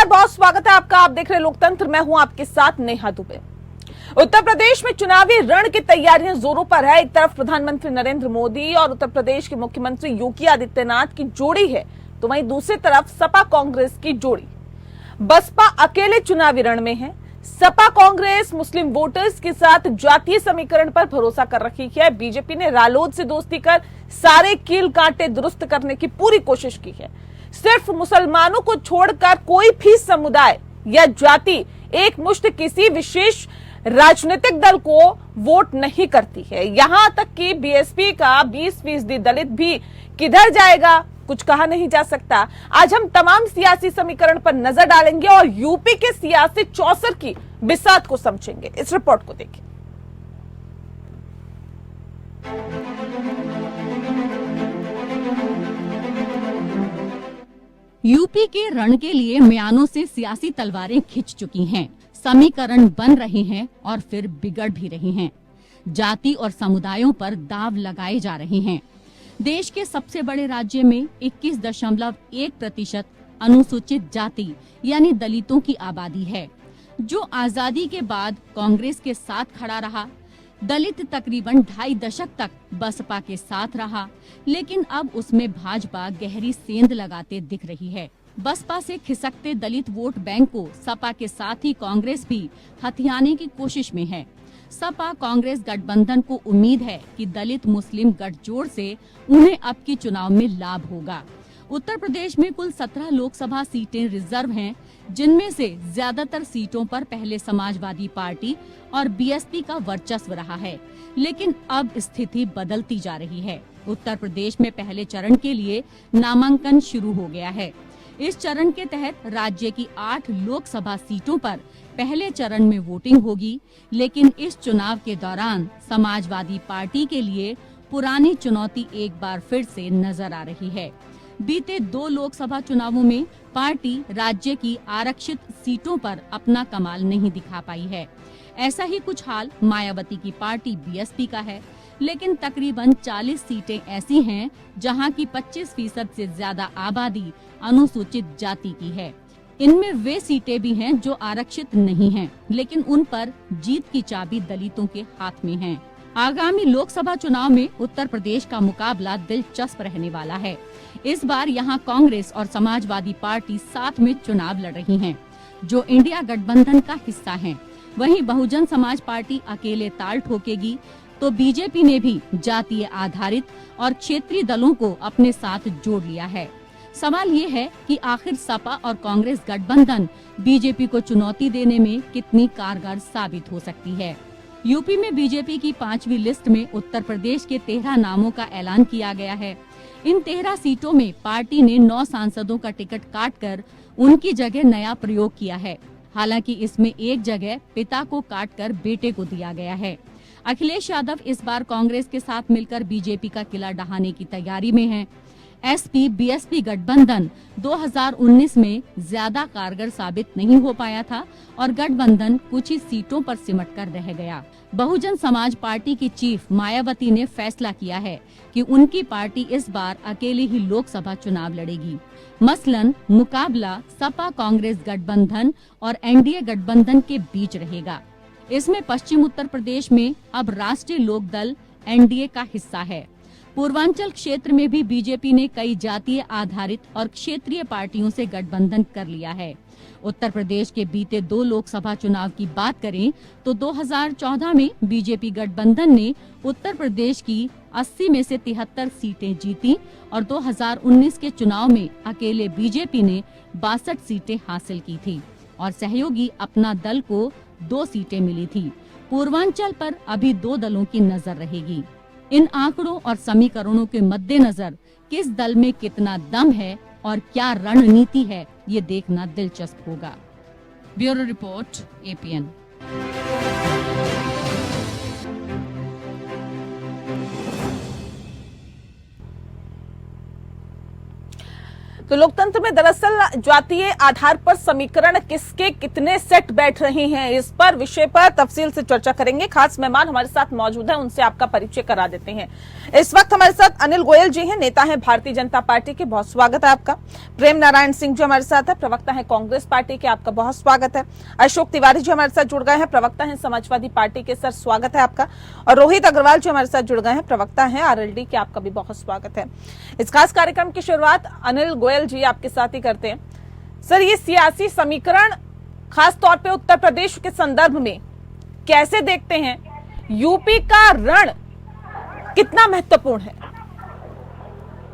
नमस्कार, बहुत स्वागत है आपका। आप देख रहे लोकतंत्र, मैं हूं आपके साथ नेहा दुबे। उत्तर प्रदेश में चुनावी रण की तैयारियां जोरों पर है। एक तरफ प्रधानमंत्री नरेंद्र मोदी और उत्तर प्रदेश के मुख्यमंत्री योगी आदित्यनाथ की जोड़ी है, तो वहीं दूसरी तरफ सपा कांग्रेस की जोड़ी। बसपा अकेले चुनावी रण में है। सपा कांग्रेस मुस्लिम वोटर्स के साथ जातीय समीकरण पर भरोसा कर रही है। बीजेपी ने रालोद से दोस्ती कर सारे कील कांटे दुरुस्त करने की पूरी कोशिश की है। सिर्फ मुसलमानों को छोड़कर कोई भी समुदाय या जाति एक मुश्त किसी विशेष राजनीतिक दल को वोट नहीं करती है। यहां तक कि बीएसपी का 20% दलित भी किधर जाएगा कुछ कहा नहीं जा सकता। आज हम तमाम सियासी समीकरण पर नजर डालेंगे और यूपी के सियासी चौसर की बिसात को समझेंगे। इस रिपोर्ट को देखिए। यूपी के रण के लिए म्यानों से सियासी तलवारें खिंच चुकी हैं। समीकरण बन रहे हैं और फिर बिगड़ भी रहे हैं। जाति और समुदायों पर दाव लगाए जा रहे हैं। देश के सबसे बड़े राज्य में 21.1% अनुसूचित जाति यानी दलितों की आबादी है, जो आजादी के बाद कांग्रेस के साथ खड़ा रहा। दलित तकरीबन 2.5 दशक तक बसपा के साथ रहा, लेकिन अब उसमें भाजपा गहरी सेंध लगाते दिख रही है। बसपा से खिसकते दलित वोट बैंक को सपा के साथ ही कांग्रेस भी हथियाने की कोशिश में है। सपा कांग्रेस गठबंधन को उम्मीद है कि दलित मुस्लिम गठजोड़ से उन्हें अब की चुनाव में लाभ होगा। उत्तर प्रदेश में कुल 17 लोकसभा सीटें रिजर्व हैं, जिनमें से ज्यादातर सीटों पर पहले समाजवादी पार्टी और बीएसपी का वर्चस्व रहा है, लेकिन अब स्थिति बदलती जा रही है। उत्तर प्रदेश में पहले चरण के लिए नामांकन शुरू हो गया है। इस चरण के तहत राज्य की 8 लोकसभा सीटों पर पहले चरण में वोटिंग होगी, लेकिन इस चुनाव के दौरान समाजवादी पार्टी के लिए पुरानी चुनौती एक बार फिर से नजर आ रही है। बीते 2 लोकसभा चुनावों में पार्टी राज्य की आरक्षित सीटों पर अपना कमाल नहीं दिखा पाई है। ऐसा ही कुछ हाल मायावती की पार्टी बीएसपी का है, लेकिन तकरीबन 40 सीटें ऐसी हैं जहां की 25% से ज्यादा आबादी अनुसूचित जाति की है। इनमें वे सीटें भी हैं जो आरक्षित नहीं हैं, लेकिन उन पर जीत की चाबी दलितों के हाथ में है। आगामी लोकसभा चुनाव में उत्तर प्रदेश का मुकाबला दिलचस्प रहने वाला है। इस बार यहां कांग्रेस और समाजवादी पार्टी साथ में चुनाव लड़ रही हैं, जो इंडिया गठबंधन का हिस्सा हैं। वहीं बहुजन समाज पार्टी अकेले ताल ठोकेगी, तो बीजेपी ने भी जातीय आधारित और क्षेत्रीय दलों को अपने साथ जोड़ लिया है। सवाल ये है कि आखिर सपा और कांग्रेस गठबंधन बीजेपी को चुनौती देने में कितनी कारगर साबित हो सकती है। यूपी में बीजेपी की 5वीं लिस्ट में उत्तर प्रदेश के 13 नामों का ऐलान किया गया है। इन 13 सीटों में पार्टी ने 9 सांसदों का टिकट काटकर उनकी जगह नया प्रयोग किया है। हालांकि इसमें एक जगह पिता को काटकर बेटे को दिया गया है। अखिलेश यादव इस बार कांग्रेस के साथ मिलकर बीजेपी का किला ढहाने की तैयारी में हैं। एसपी बीएसपी गठबंधन 2019 में ज्यादा कारगर साबित नहीं हो पाया था और गठबंधन कुछ ही सीटों पर सिमट कर रह गया। बहुजन समाज पार्टी की चीफ मायावती ने फैसला किया है कि उनकी पार्टी इस बार अकेले ही लोकसभा चुनाव लड़ेगी। मसलन मुकाबला सपा कांग्रेस गठबंधन और एनडीए गठबंधन के बीच रहेगा। इसमें पश्चिम उत्तर प्रदेश में अब राष्ट्रीय लोकदल एनडीए का हिस्सा है। पूर्वांचल क्षेत्र में भी बीजेपी ने कई जातीय आधारित और क्षेत्रीय पार्टियों से गठबंधन कर लिया है। उत्तर प्रदेश के बीते 2 लोकसभा चुनाव की बात करें तो 2014 में बीजेपी गठबंधन ने उत्तर प्रदेश की 80 में से 73 सीटें जीती और 2019 के चुनाव में अकेले बीजेपी ने 62 सीटें हासिल की थी और सहयोगी अपना दल को 2 सीटें मिली थी। पूर्वांचल पर अभी 2 दलों की नजर रहेगी। इन आंकड़ों और समीकरणों के मद्देनजर किस दल में कितना दम है और क्या रणनीति है, ये देखना दिलचस्प होगा। Bureau report, APN. तो लोकतंत्र में दरअसल जातीय आधार पर समीकरण किसके कितने सेट बैठ रहे हैं, इस पर विषय पर तफसील से चर्चा करेंगे। खास मेहमान हमारे साथ मौजूद हैं, उनसे आपका परिचय करा देते हैं। इस वक्त हमारे साथ अनिल गोयल जी हैं, नेता हैं भारतीय जनता पार्टी के, बहुत स्वागत है आपका। प्रेम नारायण सिंह जी हमारे साथ है, प्रवक्ता है कांग्रेस पार्टी के, आपका बहुत स्वागत है। अशोक तिवारी जी हमारे साथ जुड़ गए हैं, प्रवक्ता है समाजवादी पार्टी के, सर स्वागत है आपका। और रोहित अग्रवाल जी हमारे साथ जुड़ गए हैं, प्रवक्ता है आरएलडी के, आपका भी बहुत स्वागत है। इस खास कार्यक्रम की शुरुआत अनिल गोयल जी आपके साथ ही करते हैं। सर, ये सियासी समीकरण खास तौर पे उत्तर प्रदेश के संदर्भ में कैसे देखते हैं? यूपी का रण कितना महत्वपूर्ण है?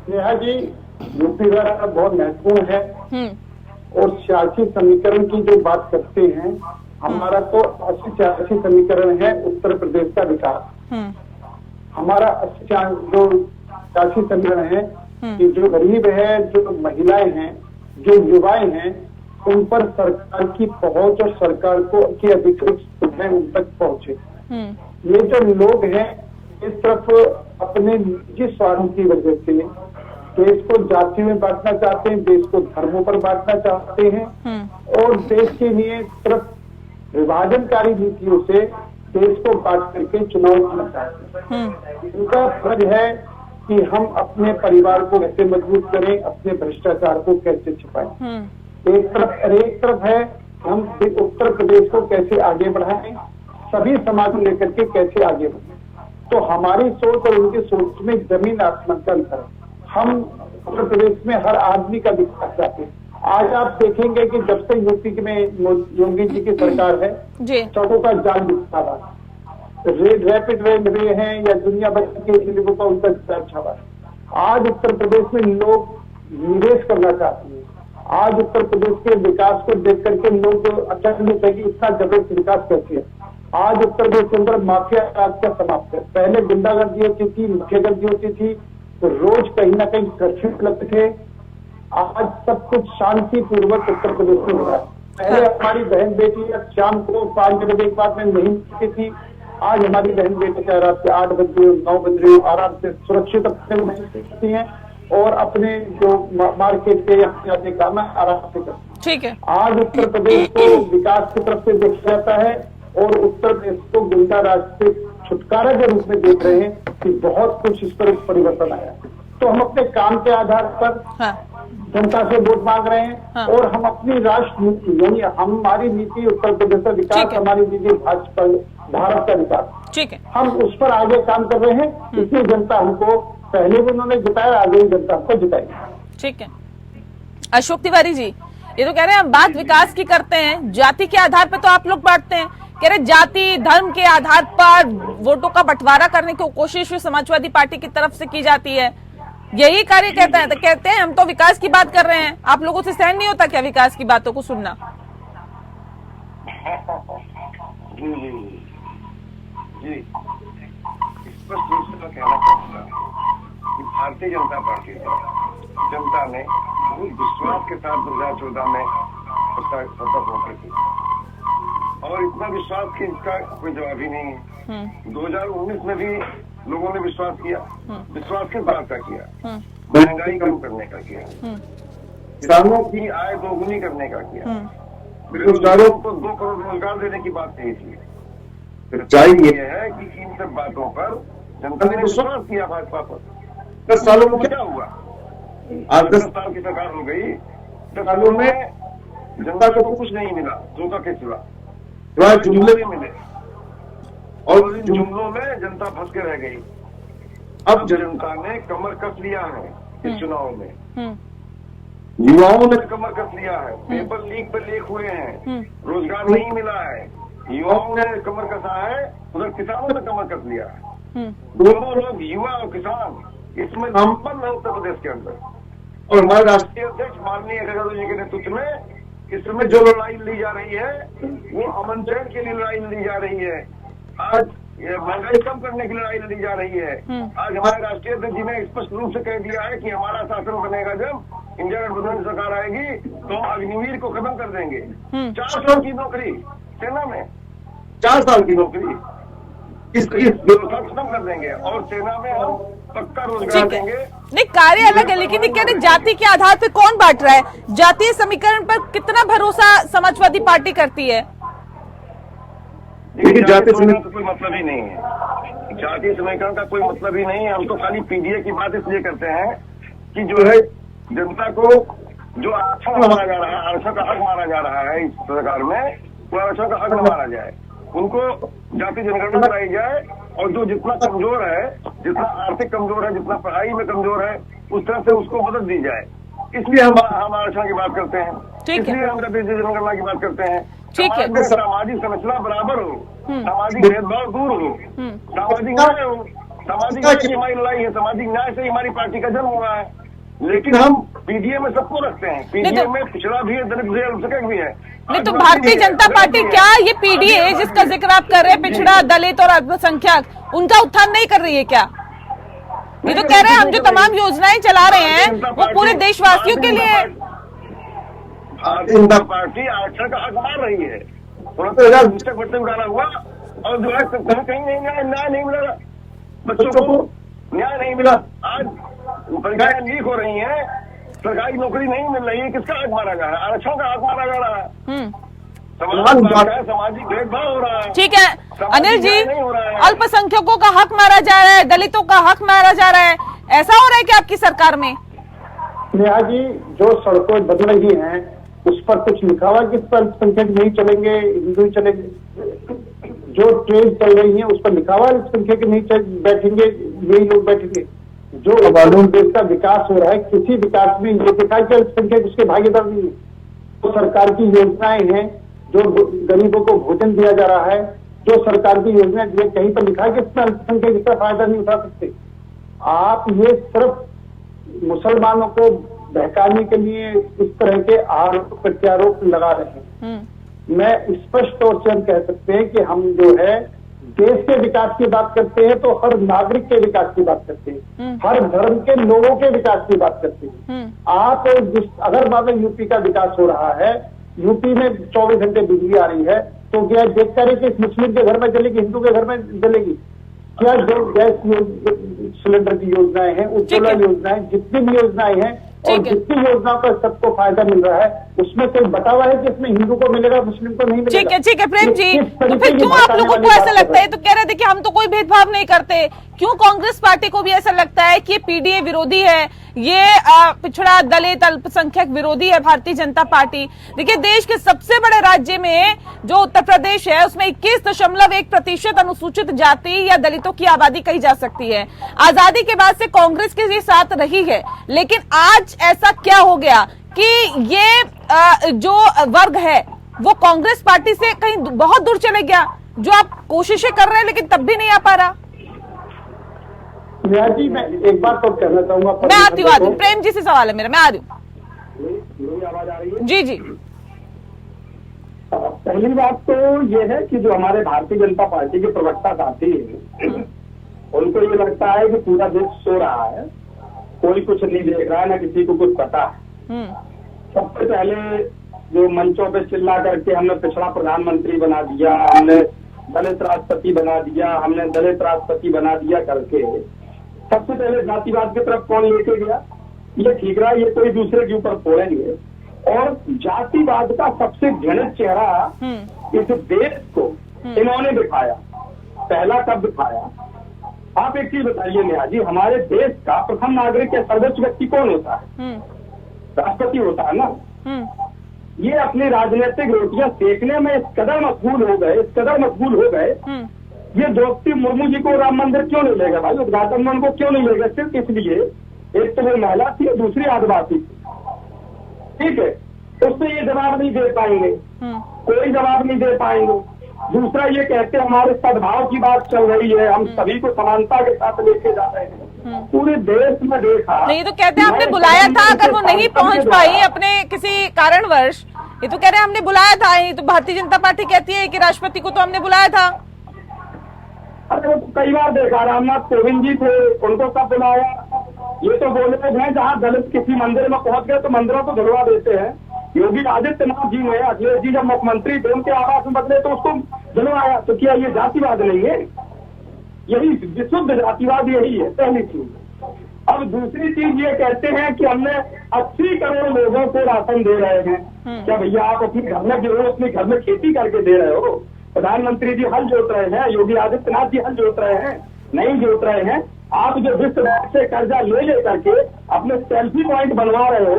नेहा जी, यूपी का रण बहुत महत्वपूर्ण है और सियासी समीकरण की जो बात करते हैं, हमारा तो सियासी समीकरण है उत्तर प्रदेश का विकास। हमारा जो सियासी समीकरण है कि जो गरीब है, जो महिलाएं हैं, जो युवाएं हैं, उन पर सरकार की पहुंच और सरकार को की अधिकृत सुविधाएं उन तक पहुंचे। ये जो लोग हैं इस तरफ अपने निजी स्वार्थों की वजह से देश को जाति में बांटना चाहते हैं, देश को धर्मों पर बांटना चाहते हैं और देश के लिए सिर्फ विभाजनकारी नीतियों से देश को बांट करके चुनाव करना चाहते हैं। इनका फर्ज है कि हम अपने परिवार को कैसे मजबूत करें, अपने भ्रष्टाचार को कैसे छिपाएं। एक तरफ है हम उत्तर प्रदेश को कैसे आगे बढ़ाएं, सभी समाज को लेकर के कैसे आगे बढ़ें। तो हमारी सोच और उनकी सोच में जमीन आसमान का अंतर है। हम उत्तर प्रदेश में हर आदमी का विकास चाहते हैं। आज आप देखेंगे कि जब से यूपी में योगी जी की सरकार है, सड़कों का जाल बिछा हुआ है, रैपिड रेलवे हैं या दुनिया भर के लोगों का उनका जाल छावा है। आज उत्तर प्रदेश में लोग निवेश करना चाहते हैं। आज उत्तर प्रदेश के विकास को देख करके लोग अचंभित है कि इतना जबरदस्त विकास कैसे है। आज उत्तर प्रदेश के अंदर माफिया राज का समाप्त है। पहले गुंडागर्दी होती थी, मुख्यगर्दी होती थी, तो रोज कहीं ना कहीं कर्फ्यू लगते थे। आज सब कुछ शांतिपूर्वक उत्तर प्रदेश में हो रहा है। पहले हमारी बहन बेटी शाम को 5 बजे के बाद में नहीं मिलती थी, आज हमारी बहन बेटी चाहे रात के 8 बजे 9 बजे आराम से सुरक्षित अपने हैं और अपने जो मार्केट के या काम है आराम से करते हैं। ठीक है। आज उत्तर प्रदेश को विकास की तरफ से देखा जाता है और उत्तर प्रदेश को गुंडा राज से छुटकारा के रूप में देख रहे हैं कि बहुत कुछ इस पर परिवर्तन आया। तो हम अपने काम के आधार पर जनता से वोट मांग रहे हैं और हम अपनी राष्ट्र नीति यानी हमारी नीति उत्तर प्रदेश का विकास, हमारी नीति भाजपा भारत का विकास, ठीक है, हम उस पर आगे काम कर रहे हैं। इसलिए जनता हमको पहले भी उन्होंने जिताया, आगे भी जनता हमको जिताएगी। ठीक है। अशोक तिवारी जी, ये तो कह रहे हैं हम बात विकास की करते हैं, जाति के आधार पर तो आप लोग बांटते हैं। कह रहे जाति धर्म के आधार पर वोटों का बंटवारा करने की कोशिश समाजवादी पार्टी की तरफ से की जाती है, यही कार्य कहता है। तो कहते हैं हम तो विकास की बात कर रहे हैं, आप लोगों से सहन नहीं होता क्या विकास की बातों को सुनना? जी जी जी, स्पष्ट रूप से मैं कहना चाहूंगा कि भारतीय जनता पार्टी जनता ने बहुत विश्वास के साथ 2014 में सत्ता पहुंची थी और इतना विश्वास कि इसका कोई जवाब ही नहीं है। 2019 में भी लोगों ने विश्वास किया, विश्वास किस बात का किया? महंगाई कम करने का किया, किसानों की आय दोगुनी करने का किया, बेरोजगारों को 2 करोड़ रोजगार देने की बात कही थी। सच्चाई ये है कि इन सब बातों पर जनता ने विश्वास किया भाजपा पर। 10 सालों में क्या हुआ? आज 10 साल की सरकार हो गई, 10 सालों में जनता को कुछ नहीं मिला, धोखा के सिवा जुमले भी मिले और इन जुमलों में जनता फंस के रह गई। अब जनता ने कमर कस लिया है इस चुनाव में, युवाओं ने कमर कस लिया है, पेपर लीक पे लीक हुए हैं, रोजगार नहीं मिला है, युवाओं ने कमर कसा है, उधर किसानों ने कमर कस लिया है। दोनों लोग युवा और किसान इसमें संपन्न है उत्तर प्रदेश के अंदर। और हमारे राष्ट्रीय अध्यक्ष माननीय खड़गे जी के नेतृत्व में इसमें जो लड़ाई ली जा रही है वो अमन चैन के लिए लड़ाई ली जा रही है। आज महंगाई कम करने की लड़ाई लड़ी जा रही है। आज हमारे राष्ट्रीय अध्यक्ष जी ने स्पष्ट रूप से कह दिया है कि हमारा शासन बनेगा जब इंडिया गठबंधन सरकार आएगी तो हम अग्निवीर को खत्म कर देंगे। 4 साल की नौकरी सेना में, 4 साल की नौकरी इस व्यवस्था खत्म कर देंगे और सेना में हम पक्का रोजगार ठीक है, देंगे। नहीं कार्य अलग है, लेकिन ये कह रहे जाति के आधार पर कौन बांट रहा है? जातीय समीकरण पर कितना भरोसा समाजवादी पार्टी करती है? देखिए, जातीय समीकरण का कोई मतलब ही नहीं है। जातीय समीकरण का कोई मतलब ही नहीं है। हम तो खाली पीडीए की बात इसलिए करते हैं कि जो है जनता को जो आरक्षण माना जा रहा है, आरक्षण का हक माना जा रहा है इस सरकार में, वो आरक्षण का हक न माना जाए, उनको जाति जनगणना कराई जाए और जो जितना कमजोर है, जितना आर्थिक कमजोर है, जितना पढ़ाई में कमजोर है, उस तरह से उसको मदद दी जाए। इसलिए हम आरक्षण की बात करते हैं, इसलिए हम जाति जनगणना की बात करते हैं। ठीक है, सामाजिक संरचना बराबर हो, सामाजिक भेदभाव दूर हो, सामाजिक न्याय हो। सामाजिक न्याय की हमारी लड़ाई है, सामाजिक न्याय से हमारी पार्टी का जन्म हुआ है। लेकिन हम पीडीए में सबको रखते हैं, पीडीए में पिछड़ा भी है, दलित भी है, अल्पसंख्यक भी है। नहीं तो भारतीय जनता पार्टी क्या ये पीडीए जिसका जिक्र आप कर रहे हैं, पिछड़ा, दलित और अल्पसंख्यक, उनका उत्थान नहीं कर रही है क्या? ये तो कह रहे हैं हम जो तमाम योजनाएं चला रहे हैं वो पूरे देशवासियों के लिए। भारतीय जनता पार्टी आरक्षण का हक मार रही है, पुस्तक पट्टे उड़ाना हुआ और जो है कहीं नहीं न्याय नहीं मिला, बच्चों को न्याय नहीं मिला। आज परीक्षाएं लीक हो रही हैं, सरकारी नौकरी नहीं मिल रही है, किसका हक मारा जा रहा है? आरक्षण का हक मारा जा रहा है। सामाजिक भेदभाव हो रहा है। ठीक है अनिल जी, अल्पसंख्यकों का हक मारा जा रहा है, दलितों का हक मारा जा रहा है, ऐसा हो रहा है कि आपकी सरकार में? नेहा जी, जो सड़कें बन रही हैं उस पर कुछ लिखा हुआ कि इस पर अल्पसंख्यक नहीं चलेंगे, हिंदू ही चलेंगे। जो ट्रेन चल रही है उस पर लिखा हुआ अल्पसंख्यक नहीं बैठेंगे, यही लोग बैठेंगे। जो देश का विकास हो रहा है, किसी विकास में ये दिखा कि अल्पसंख्यक उसके भागीदार नहीं है। तो सरकार की योजनाएं हैं, जो गरीबों को भोजन दिया जा रहा है, जो सरकार की योजना कहीं पर लिखा है कि इसमें अल्पसंख्यक इसका फायदा नहीं उठा सकते। आप ये सिर्फ मुसलमानों को बहकाने के लिए इस तरह के आरोप प्रत्यारोप लगा रहे हैं। मैं स्पष्ट तौर से हम कह सकते हैं कि हम जो है देश के विकास की बात करते हैं तो हर नागरिक के विकास की बात करते हैं, हर धर्म के लोगों के विकास की बात करते हैं। आप अगर मान लो यूपी का विकास हो रहा है, यूपी में 24 घंटे बिजली आ रही है, तो क्या देख कर कि मुस्लिम के घर में जलेगी, हिंदू के घर में जलेगी क्या? जो गैस सिलेंडर की योजनाएं हैं, उज्ज्वला योजनाएं, जितनी भी योजनाएं हैं और जितनी योजनाओं का सबको फायदा मिल रहा है, उसमें कोई बता हुआ है कि इसमें हिंदू को मिलेगा, मुस्लिम को नहीं मिलेगा? ठीक है प्रेम जी, तो फिर क्यों आप लोगों को ऐसा लगता है? तो कह रहे थे कि हम तो कोई भेदभाव नहीं करते, क्यों कांग्रेस पार्टी को भी ऐसा लगता है कि ये पीडीए विरोधी है, ये पिछड़ा, दलित, अल्पसंख्यक विरोधी है भारतीय जनता पार्टी? देखिए, देश के सबसे बड़े राज्य में जो उत्तर प्रदेश है उसमें 21.1% अनुसूचित जाति या दलितों की आबादी कही जा सकती है। आजादी के बाद से कांग्रेस के साथ रही है, लेकिन आज ऐसा क्या हो गया कि ये जो वर्ग है वो कांग्रेस पार्टी से कहीं बहुत दूर चले गया, जो आप कोशिशें कर रहे हैं लेकिन तब भी नहीं आ पा रहा? नेहा जी, मैं एक बात तो कहना चाहूंगा। मैं आती हूँ, प्रेम जी से सवाल है मेरा, मैं आ रही हूँ। आवाज आ रही है? जी जी। पहली बात तो ये है कि जो हमारे भारतीय जनता पार्टी के प्रवक्ता साथी हैं, उनको ये लगता है कि पूरा देश सो रहा है, कोई कुछ नहीं देख रहा है, ना किसी को कुछ पता है। सबसे पहले जो मंचों पे चिल्ला करके हमने पिछड़ा प्रधानमंत्री बना दिया, हमने दलित राष्ट्रपति बना दिया, हमने दलित राष्ट्रपति बना दिया करके सबसे पहले जातिवाद की तरफ कौन लेके गया? ये ठीक रहा, ये कोई दूसरे के ऊपर फोड़ेंगे। और जातिवाद का सबसे घृणित चेहरा इस देश को इन्होंने दिखाया। पहला कब दिखाया? आप एक चीज बताइए नेहा जी, हमारे देश का प्रथम नागरिक या सर्वोच्च व्यक्ति कौन होता है? राष्ट्रपति होता है ना। ये अपनी राजनीतिक रोटियां सेकने में इस कदर मशगूल हो गए, ये द्रौपदी मुर्मू जी को राम मंदिर क्यों नहीं लेगा भाई? उद्घाटन में उनको क्यों नहीं लेगा? सिर्फ इसलिए एक तो वो महिला थी, दूसरी आदिवासी थी, ठीक है, उससे ये जवाब नहीं दे पाएंगे, कोई जवाब नहीं दे पाएंगे। दूसरा ये कहते हमारे सद्भाव की बात चल रही है, हम सभी को समानता के साथ लेके जा रहे हैं। पूरे देश में देखा नहीं, तो कहते हैं हमने बुलाया था, अगर वो नहीं पहुंच पाई अपने किसी कारणवश, ये तो कह रहे हैं हमने बुलाया था। ये तो भारतीय जनता पार्टी कहती है कि राष्ट्रपति को तो हमने बुलाया था। अरे कई बार देखा, रामनाथ कोविंद जी थे, उनको कब बुलाया? ये तो बोले हैं जहाँ दलित किसी मंदिर में पहुंच गए तो मंदिरों को धुलवा देते हैं। योगी आदित्यनाथ जी ने, अखिलेश जी जब मुख्यमंत्री थे उनके आवास में बदले तो उसको दिलवाया। तो क्या ये जातिवाद नहीं है? यही विशुद्ध जातिवाद यही है, पहली चीज। अब दूसरी चीज ये कहते हैं कि हमने 80 करोड़ लोगों को राशन दे रहे हैं। क्या भैया आप अपने घर में गेहूं अपने घर में खेती करके दे रहे हो? प्रधानमंत्री जी हल जोत रहे हैं, योगी आदित्यनाथ जी हल जोत रहे हैं, नहीं जोत रहे हैं। आप जो विश्व बैंक से कर्जा ले करके अपने सेल्फी पॉइंट बनवा रहे हो,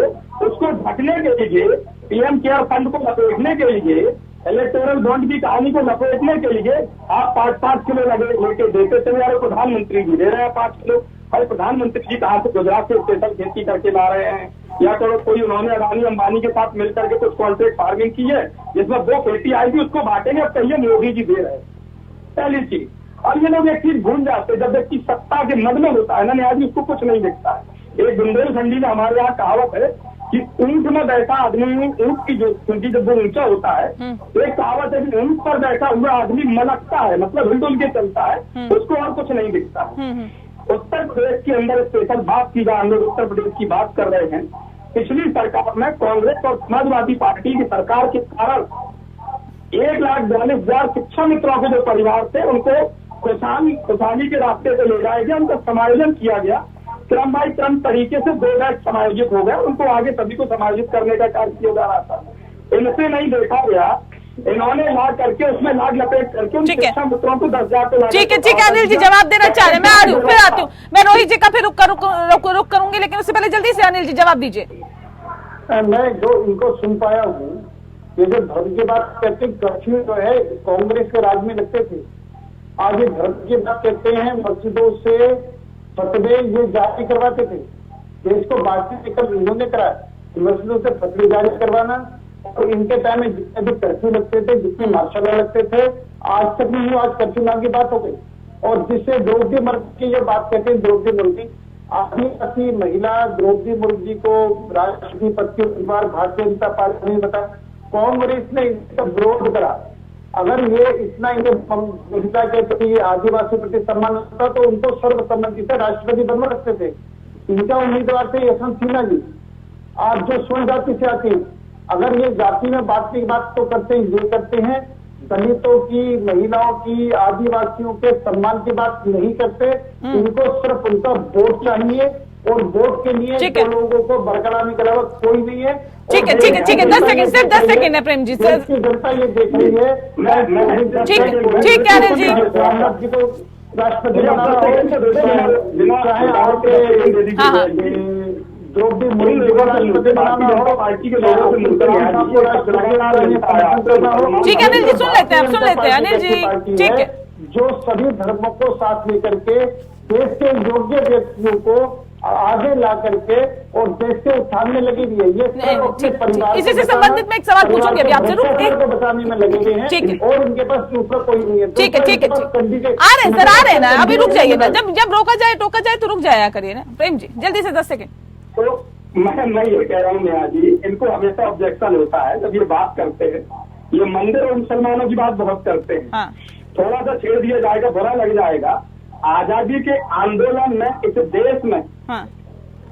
उसको ढकने के लिए, पीएम केयर फंड को लपेटने के लिए, इलेक्टोरल बॉन्ड की कहानी को लपेटने के लिए आप 5-5 किलो लेके देते थे यार। प्रधानमंत्री जी दे रहे हैं 5 किलो। भाई प्रधानमंत्री जी कहाँ से गुजरात से स्पेशल खेती करके ला रहे हैं? या तो कोई उन्होंने अडानी अंबानी के साथ मिलकर के कुछ कॉन्ट्रैक्ट फार्मिंग की है जिसमें 2 खेती आएगी, उसको बांटेंगे। अब कहिए मोदी जी दे रहे हैं, पहली चीज। और ये लोग एक चीज भूल जाते, जब व्यक्ति सत्ता के मद में होता है ना न्यायाधीश, उसको कुछ नहीं दिखता है। एक बुंदेलखंडी में हमारे यहाँ कहावत है कि ऊंट में बैठा आदमी, ऊंट की जो क्योंकि जब वो ऊंचा होता है, एक कहावत है कि ऊंट पर बैठा हुआ आदमी मलकता है, मतलब हिलडुल के चलता है, उसको और कुछ नहीं दिखता है। उत्तर प्रदेश के अंदर स्पेशल बात की जाए, हम लोग उत्तर प्रदेश की बात कर रहे हैं। पिछली सरकार में कांग्रेस और समाजवादी पार्टी की सरकार के कारण 1,42,000 शिक्षा मित्रों के जो परिवार थे उनको खुशहाली के रास्ते पे ले जाया गया, उनका समायोजन किया गया। क्रम बाई क्रम तरीके से 2 बैच समायोजित हो गया, उनको आगे सभी को समायोजित करने का कार्य किया जा रहा था। इनसे नहीं देखा गया, इन्होंने ला करके उसमें लाग लपेट करके उन शिक्षा मित्रों को 10,000 को। ठीक है अनिल जी जवाब देना चाह रहे हैं, मैं आ रही हूँ, फिर आती हूँ। मैं रोहित जी का फिर रुक करूंगी, लेकिन उससे पहले जल्दी से अनिल जी जवाब दीजिए। मैं जो इनको सुन पाया हूँ, ये जो धर्म की बात कहते कर्फ्यू जो है कांग्रेस के राज में लगते थे, आज ये धर्म की बात कहते हैं। मस्जिदों से फतवे ये जारी करवाते थे, देश को बांटने का इन्होंने कराया। मस्जिदों से फतवे जारी करवाना, और इनके टाइम में जितने भी कर्फ्यू लगते थे, जितने मार्शल लॉ लगते थे, आज तक नहीं हुआ। आज कर्फ्यू नाम की बात हो गई। और जिससे द्रौपदी मुर्मू की ये बात कहते हैं, द्रौपदी मुर्मू आदिवासी महिला द्रौपदी मुर्मू जी को राष्ट्रपति पद के उम्मीदवार भारतीय जनता पार्टी ने बताया, कांग्रेस ने इसका विरोध करा। अगर ये इतना इन्हें महिला के प्रति आदिवासी प्रति सम्मान होता तो उनको सर्वसम्मति से राष्ट्रपति बनवा सकते थे। इनका उम्मीदवार थे यशवंत सिन्हा जी, आज जो स्वर्ण जाति से आती है। अगर ये जाति में बांटने की बात तो करते हैं, ये करते हैं दलितों की, महिलाओं की, आदिवासियों के सम्मान की बात नहीं करते। इनको सिर्फ उनका वोट चाहिए, और वोट के लिए तो लोगों को बरकरार के अलावा कोई नहीं है। ठीक है 10 सेकंड, सिर्फ 10 सेकंड है प्रेम जी सर। जनता ये देख रही है। ठीक है अनिल जी। रामनाथ जी को राष्ट्रपति द्रौपदी मुर्मू जी को राष्ट्रपति बनाना हो, पार्टी के लोगों से मिलकर ठीक है अनिल जी, सुन लेते हैं अनिल जी। ठीक है, जो सभी धर्मों को साथ लेकर के देश के योग्य व्यक्तियों को आगे ला करके और देश के उत्थान में लगी हुई है। ये अपने परिवार इसी से संबंधित मैं एक सवाल पूछूंगी अभी आपसे, को बचाने में लगे हुए हैं, और उनके पास दूसरा कोई नहीं है। ठीक है आ रहे हैं ना, अभी रुक जाइए ना, जब रोका जाए टोका जाए तो रुक जाया करिए ना प्रेम जी, जल्दी से 10 सेकंड। तो मैं ये कह रहा हूँ नेहा जी, इनको हमेशा ऑब्जेक्शन होता है जब ये बात करते हैं। ये मंदिर और मुसलमानों की बात बहुत करते हैं, थोड़ा सा छेड़ दिया जाएगा, बुरा लग जाएगा। आजादी के आंदोलन में इस देश में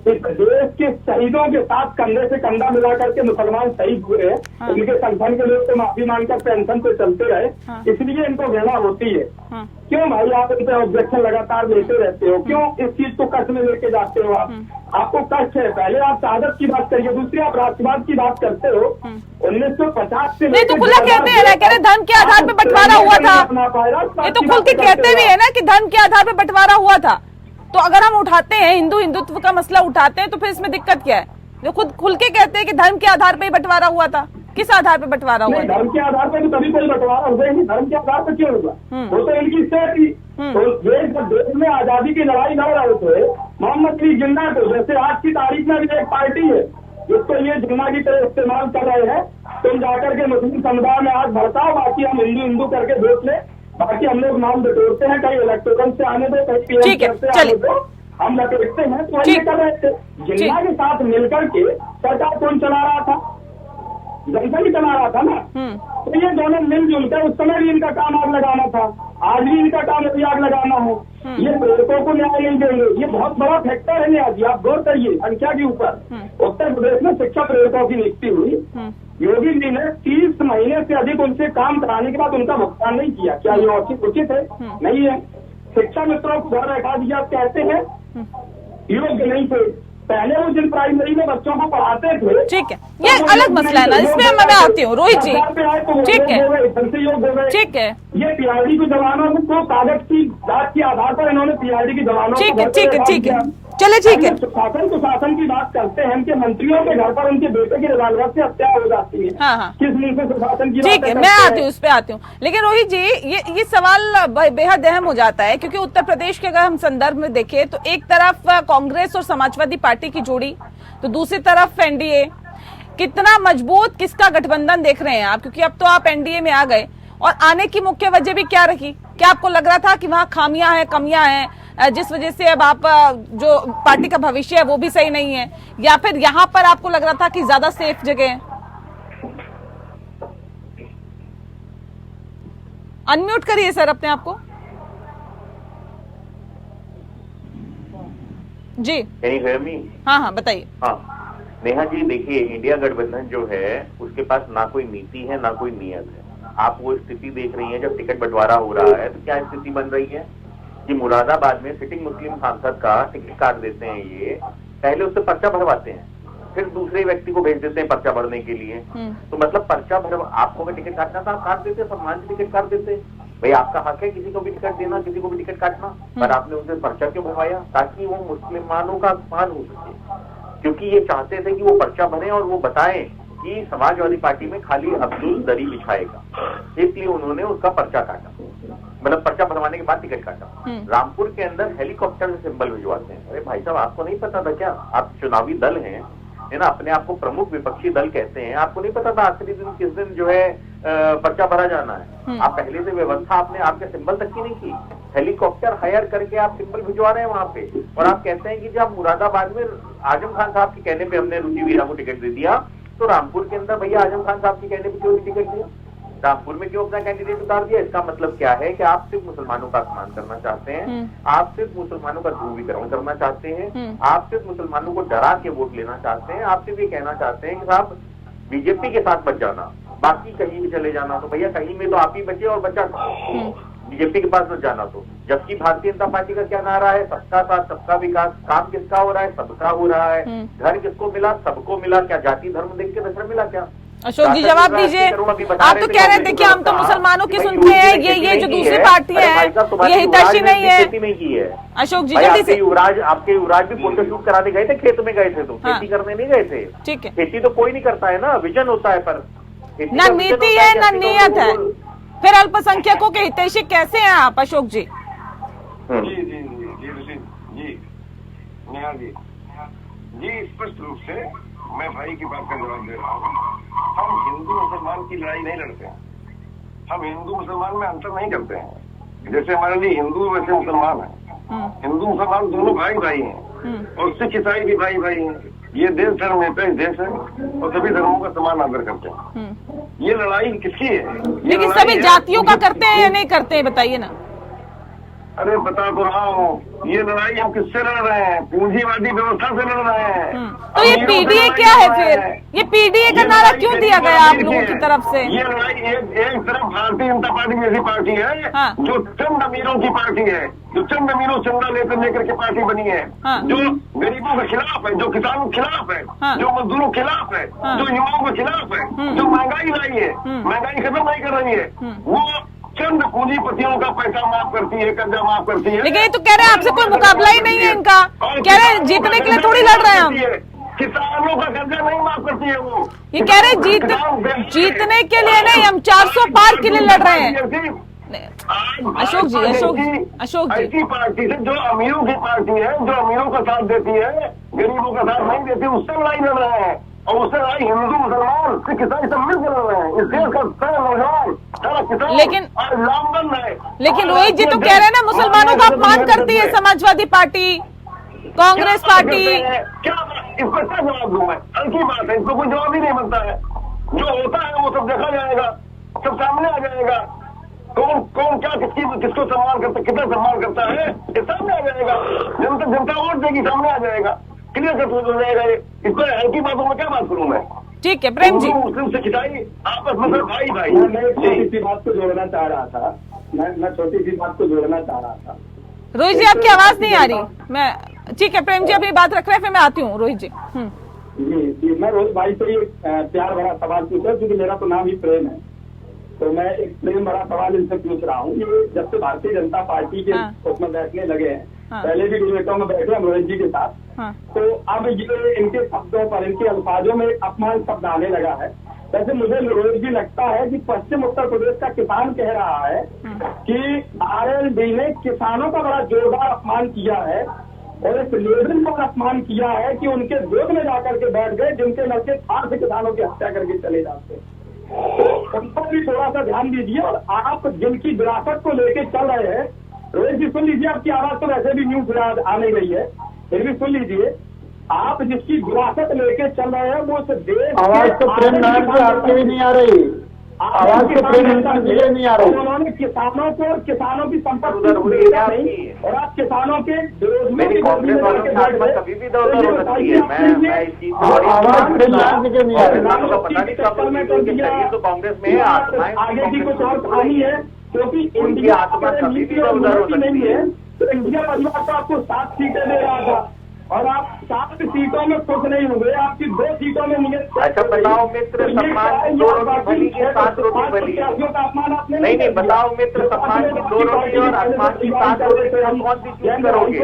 इस देश के शहीदों के साथ कंधे से कंधा मिला करके मुसलमान शहीद हुए हैं। इनके संगठन के लोग तो माफी मांगकर पेंशन पे चलते रहे, इसलिए इनको घृणा होती है। क्यों भाई आप इन पे ऑब्जेक्शन लगातार लेते रहते हो? क्यों इस चीज को कष्ट में लेके जाते हो? आपको कष्ट है, पहले आप शहादत की बात करिए, दूसरी आप राष्ट्रवाद की बात करते हो। 1950 से नहीं तो खुला कहते हैं ना, कह रहे धर्म के आधार पे बंटवारा हुआ था। ये तो खुल के कहते भी है ना कि धर्म के आधार पे बंटवारा हुआ था। तो अगर हम उठाते हैं हिंदुत्व का मसला उठाते हैं तो फिर इसमें दिक्कत क्या है? जो खुद खुल के कहते हैं कि धर्म के आधार पे बंटवारा हुआ था, किस आधार पे बंटवारा हुआ? धर्म के आधार पे तो कभी कोई बंटवारा हुआ ही नहीं। धर्म के आधार पे क्यों हुआ? वो तो इनकी स्टेट थी। तो ये जब देश में आजादी की लड़ाई लड़ रहे थे, मोहम्मद अली जिन्ना को, जैसे आज की तारीख में भी एक पार्टी है जिसको ये जिन्ना की तरह इस्तेमाल कर रहे हैं, तुम जाकर के मुस्लिम समुदाय में आज भड़काओ, बाकी हम हिंदू करके वोट ले, बाकी हम लोग नाम बटोरते हैं, कहीं इलेक्टोरल से आने दो, कहीं पीएम से आने दो, हम लपेटते हैं। तो ये कर रहे थे, जिन्ना के साथ मिलकर के सरकार कौन चला रहा था? जनता ही चला रहा था ना। तो ये दोनों मिलजुल कर, उस समय भी इनका काम आग लगाना था, आज भी इनका काम अभी आग लगाना है। ये प्रेरकों को न्याय नहीं देंगे, ये बहुत बड़ा फैक्टर है न्याय जी। आप गौर करिए संख्या के ऊपर। उत्तर प्रदेश में शिक्षा प्रेरकों की नियुक्ति हुई, योगी जी ने 30 महीने से अधिक उनसे काम कराने के बाद उनका भुगतान नहीं किया। क्या ये उचित है? नहीं है। शिक्षा मित्रों को घर बैठा दिया, कहते हैं योग्य नहीं थे। पहले वो जिन प्राइमरी में बच्चों को पढ़ाते थे, ठीक है, ये अलग मसला है ना, इसमें मैं आती हूँ रोहित जी। ठीक है, ठीक है, ये पीआरडी के जवानों को कागज की जांच के आधार पर इन्होंने पीआरडी के जवानों ठीक है, ठीक है, ठीक है, चले ठीक है। शासन की बात करते हैं कि मंत्रियों के घर पर उनके बेटे की रिवाल्वर से हत्या हो जाती है। हाँ, हाँ, किस मुंह से सुशासन की? ठीक है, मैं आती हूँ, उस पे आती हूँ। लेकिन रोहित जी, ये सवाल बेहद अहम हो जाता है, क्योंकि उत्तर प्रदेश के अगर हम संदर्भ में देखें तो एक तरफ कांग्रेस और समाजवादी पार्टी की जोड़ी, तो दूसरी तरफ एनडीए। कितना मजबूत किसका गठबंधन देख रहे हैं आप? क्योंकि अब तो आप एनडीए में आ गए, और आने की मुख्य वजह भी क्या रही? क्या आपको लग रहा था कि वहां खामियां हैं, कमियां हैं, जिस वजह से अब आप जो पार्टी का भविष्य है वो भी सही नहीं है, या फिर यहाँ पर आपको लग रहा था कि ज्यादा सेफ जगह है? अनम्यूट करिए सर अपने आप को। जी, हाँ हाँ, बताइए। हाँ नेहा जी, देखिए, इंडिया गठबंधन जो है उसके पास ना कोई नीति है ना कोई नियत है। आप वो स्थिति देख रही हैं, जब टिकट बंटवारा हो रहा है तो क्या स्थिति बन रही है कि मुरादाबाद में सिटिंग मुस्लिम सांसद का टिकट काट देते हैं। ये पहले उससे पर्चा भरवाते हैं, फिर दूसरे व्यक्ति को भेज देते हैं पर्चा भरने के लिए। तो मतलब पर्चा भर, आपको अगर टिकट काटना था आप काट देते, सम्मान से टिकट काट देते। भाई आपका हक है किसी को भी टिकट देना, किसी को भी टिकट काटना, पर आपने उनसे पर्चा क्यों भरवाया? ताकि वो मुसलमानों का अपमान हो सके, क्योंकि ये चाहते थे कि वो पर्चा भरे और वो बताएं कि समाजवादी पार्टी में खाली अब्दुल दरी बिछाएगा, इसलिए उन्होंने उसका पर्चा काटा, मतलब पर्चा भरवाने के बाद टिकट काटा। रामपुर के अंदर हेलीकॉप्टर से सिंबल भिजवाते हैं। अरे भाई साहब, आपको नहीं पता था क्या? आप चुनावी दल हैं, है ना, अपने आप को प्रमुख विपक्षी दल कहते हैं, आपको नहीं पता था आखिरी दिन किस दिन जो है पर्चा भरा जाना है? आप पहले से व्यवस्था आपने आपके सिंबल तक की नहीं की, हेलीकॉप्टर हायर करके आप सिंबल भिजवा रहे हैं वहां पे, और आप कहते हैं कि जब मुरादाबाद में आजम खान साहब के कहने पे हमने रुचि वीरा को टिकट दे दिया, तो रामपुर के अंदर भैया आजम खान साहब के कहने पे क्यों नहीं टिकट दिया? रामपुर में क्यों अपना कैंडिडेट उतार दिया? इसका मतलब क्या है कि आप सिर्फ मुसलमानों का अपमान करना चाहते हैं, आप सिर्फ मुसलमानों का ध्रुवीकरण करना चाहते हैं, आप सिर्फ मुसलमानों को डरा के वोट लेना चाहते हैं, आप सिर्फ ये कहना चाहते हैं कि साहब बीजेपी के साथ बच जाना, बाकी कहीं भी चले जाना। तो भैया कहीं में तो आप ही बचे और बचा बीजेपी के पास मत जाना। तो जबकि भारतीय जनता पार्टी का क्या नारा है? सबका साथ सबका विकास। काम किसका हो रहा है? सबका हो रहा है। घर किसको मिला? सबको मिला। क्या जाति धर्म देख के नजर मिला क्या? अशोक जी जवाब दीजिए। आप तो कह रहे थे कि हम तो मुसलमानों की सुनते हैं, ये जो दूसरी पार्टी है ये हितैषी नहीं है। खेती नहीं की है अशोक जी, जल्दी से। आपके युवराज भी फोटो शूट कराने गए थे, खेत में गए थे, तो खेती करने नहीं गए थे। ठीक है, खेती तो कोई नहीं करता है ना, विजन होता है, पर ना नीति है ना नियत है। फिर अल्पसंख्यकों के हितैषी कैसे हैं आप अशोक जी? जी जी जी जी नेहा जी, स्पष्ट रूप से मैं भाई की बात का जवाब दे रहा हूँ। हम हिंदू मुसलमान की लड़ाई नहीं लड़ते हैं, हम हिंदू मुसलमान में अंतर नहीं करते हैं। जैसे हमारे लिए हिंदू वैसे मुसलमान है, हिंदू मुसलमान दोनों भाई भाई हैं, और सिख ईसाई भी भाई भाई हैं। ये देश धर्मनिरपेक्ष देश है और सभी धर्मों का समान आदर करते हैं। ये लड़ाई किसकी है? लेकिन सभी जातियों का करते हैं या नहीं करते हैं, बताइए ना। अरे बता तो रहा हूँ, ये लड़ाई हम किससे लड़ रहे हैं? पूंजीवादी व्यवस्था से लड़ रहे हैं। तो ये पीडीए क्या है फिर? ये पीडीए का नारा क्यों दिया गया आप लोगों की तरफ से? ये लड़ाई एक तरफ भारतीय जनता पार्टी की ऐसी पार्टी है जो चंद अमीरों की पार्टी है, जो चंद अमीरों चंदा लेकर के पार्टी बनी है, जो गरीबों के खिलाफ है, जो किसानों के खिलाफ है, जो मजदूरों के खिलाफ है, जो युवाओं के खिलाफ है, जो महंगाई लाई है, महंगाई खत्म नहीं कर रही है, वो चंद पूंजीपतियों का पैसा माफ करती है, कर्जा माफ करती है। लेकिन ये तो कह रहे हैं आपसे कोई मुकाबला ही नहीं है इनका, कह रहे हैं जीतने के लिए थोड़ी लड़ रहे हैं हम। किसानों का कर्जा नहीं माफ करती है वो। ये कह रहे हैं जीतने के लिए नहीं, हम 400 पार के लिए लड़ रहे हैं। अशोक जी ऐसी पार्टी से जो अमीरों की पार्टी है, जो अमीरों का साथ देती है, गरीबों का साथ नहीं देती, उससे लड़ाई लड़ रहे हैं। और उससे लड़ाई हिंदू मुसलमान सिख ईसाई सब मिलकर लड़ रहे हैं। इस देश का सारा नौजवान, सारा किसान लेकिन लामबंद है। लेकिन रोहित जी तो कह रहे हैं ना, मुसलमानों का अपमान करती है समाजवादी पार्टी, कांग्रेस पार्टी। क्या इस पर क्या जवाब दूं मैं? हल्की बात है, इसको कोई जवाब ही नहीं बनता है। जो होता है वो सब देखा जाएगा, सब सामने आ जाएगा। कौन क्या किसको सम्मान करता, कितना सम्मान करता है, ये सामने आ जाएगा। जनता वोट देगी, सामने आ जाएगा, क्लियर कट हो जाएगा। इस पर हल्की बातों में क्या बात करूं मैं? ठीक है प्रेम जी, मुस्लिम से खिंचाई आपस में भाई भाई। मैं छोटी सी बात को जोड़ना चाह रहा था, मैं छोटी सी बात को जोड़ना चाह रहा था। रोहित जी आपकी आवाज नहीं आ रही। मैं ठीक है प्रेम जी, अपनी बात रख रहे हैं, फिर मैं आती हूँ रोहित जी। जी, मैं रोहित भाई से एक प्यार भरा सवाल पूछा, क्योंकि मेरा तो नाम ही प्रेम है, तो मैं एक प्रेम भरा सवाल इनसे पूछ रहा हूँ। ये जब से भारतीय जनता पार्टी के उसमें बैठने लगे हैं, पहले भी डिबेटों में बैठे हम रोहित जी के साथ, तो अब ये इनके शब्दों पर, इनके अल्फाजों में अपमान शब्द आने लगा है। वैसे मुझे रोहित जी लगता है कि पश्चिम उत्तर प्रदेश का किसान कह रहा है कि आरएलडी ने किसानों का बड़ा जोरदार अपमान किया है और एक लेडर का अपमान किया है कि उनके गोद में जाकर के बैठ गए, जिनके लड़के थार से किसानों की हत्या करके चले जाते हैं। तो उन पर भी थोड़ा सा ध्यान दीजिए। और आप जिनकी विरासत को लेके चल रहे हैं, रोहित जी सुन लीजिए, आपकी आवाज तो वैसे भी न्यूज आ नहीं रही है, फिर भी सुन लीजिए। आप जिसकी विरासत लेके चल रहे हैं वो उस देश, आवाज तो प्रेम नारायण जी आपकी भी नहीं आ रही, आवाज तो प्रेम नारायण जी नहीं आ रही। उन्होंने किसानों को, किसानों की संपत्ति नहीं, और आप किसानों के कभी भी दौड़ हो सकती है। मैं इस चीज आवाज प्रेम नारायण जी की नहीं आ रही। तो कांग्रेस में आगे की कुछ और कहानी है, क्योंकि इंडिया नीति और नीति नहीं है। तो इंडिया परिवार तो आपको 7 सीटें दे रहा था और आप 7 सीटों में खुश नहीं हुए, आपकी 2 सीटों में नियत। अच्छा बताओ मित्र, सम्मान की 2 रोटी भली की 7 रोटी भली? नहीं, बताओ मित्र, सम्मान की 2 रोटी और आसमान की 7 रोटी हम कौन सी चीज करोगे?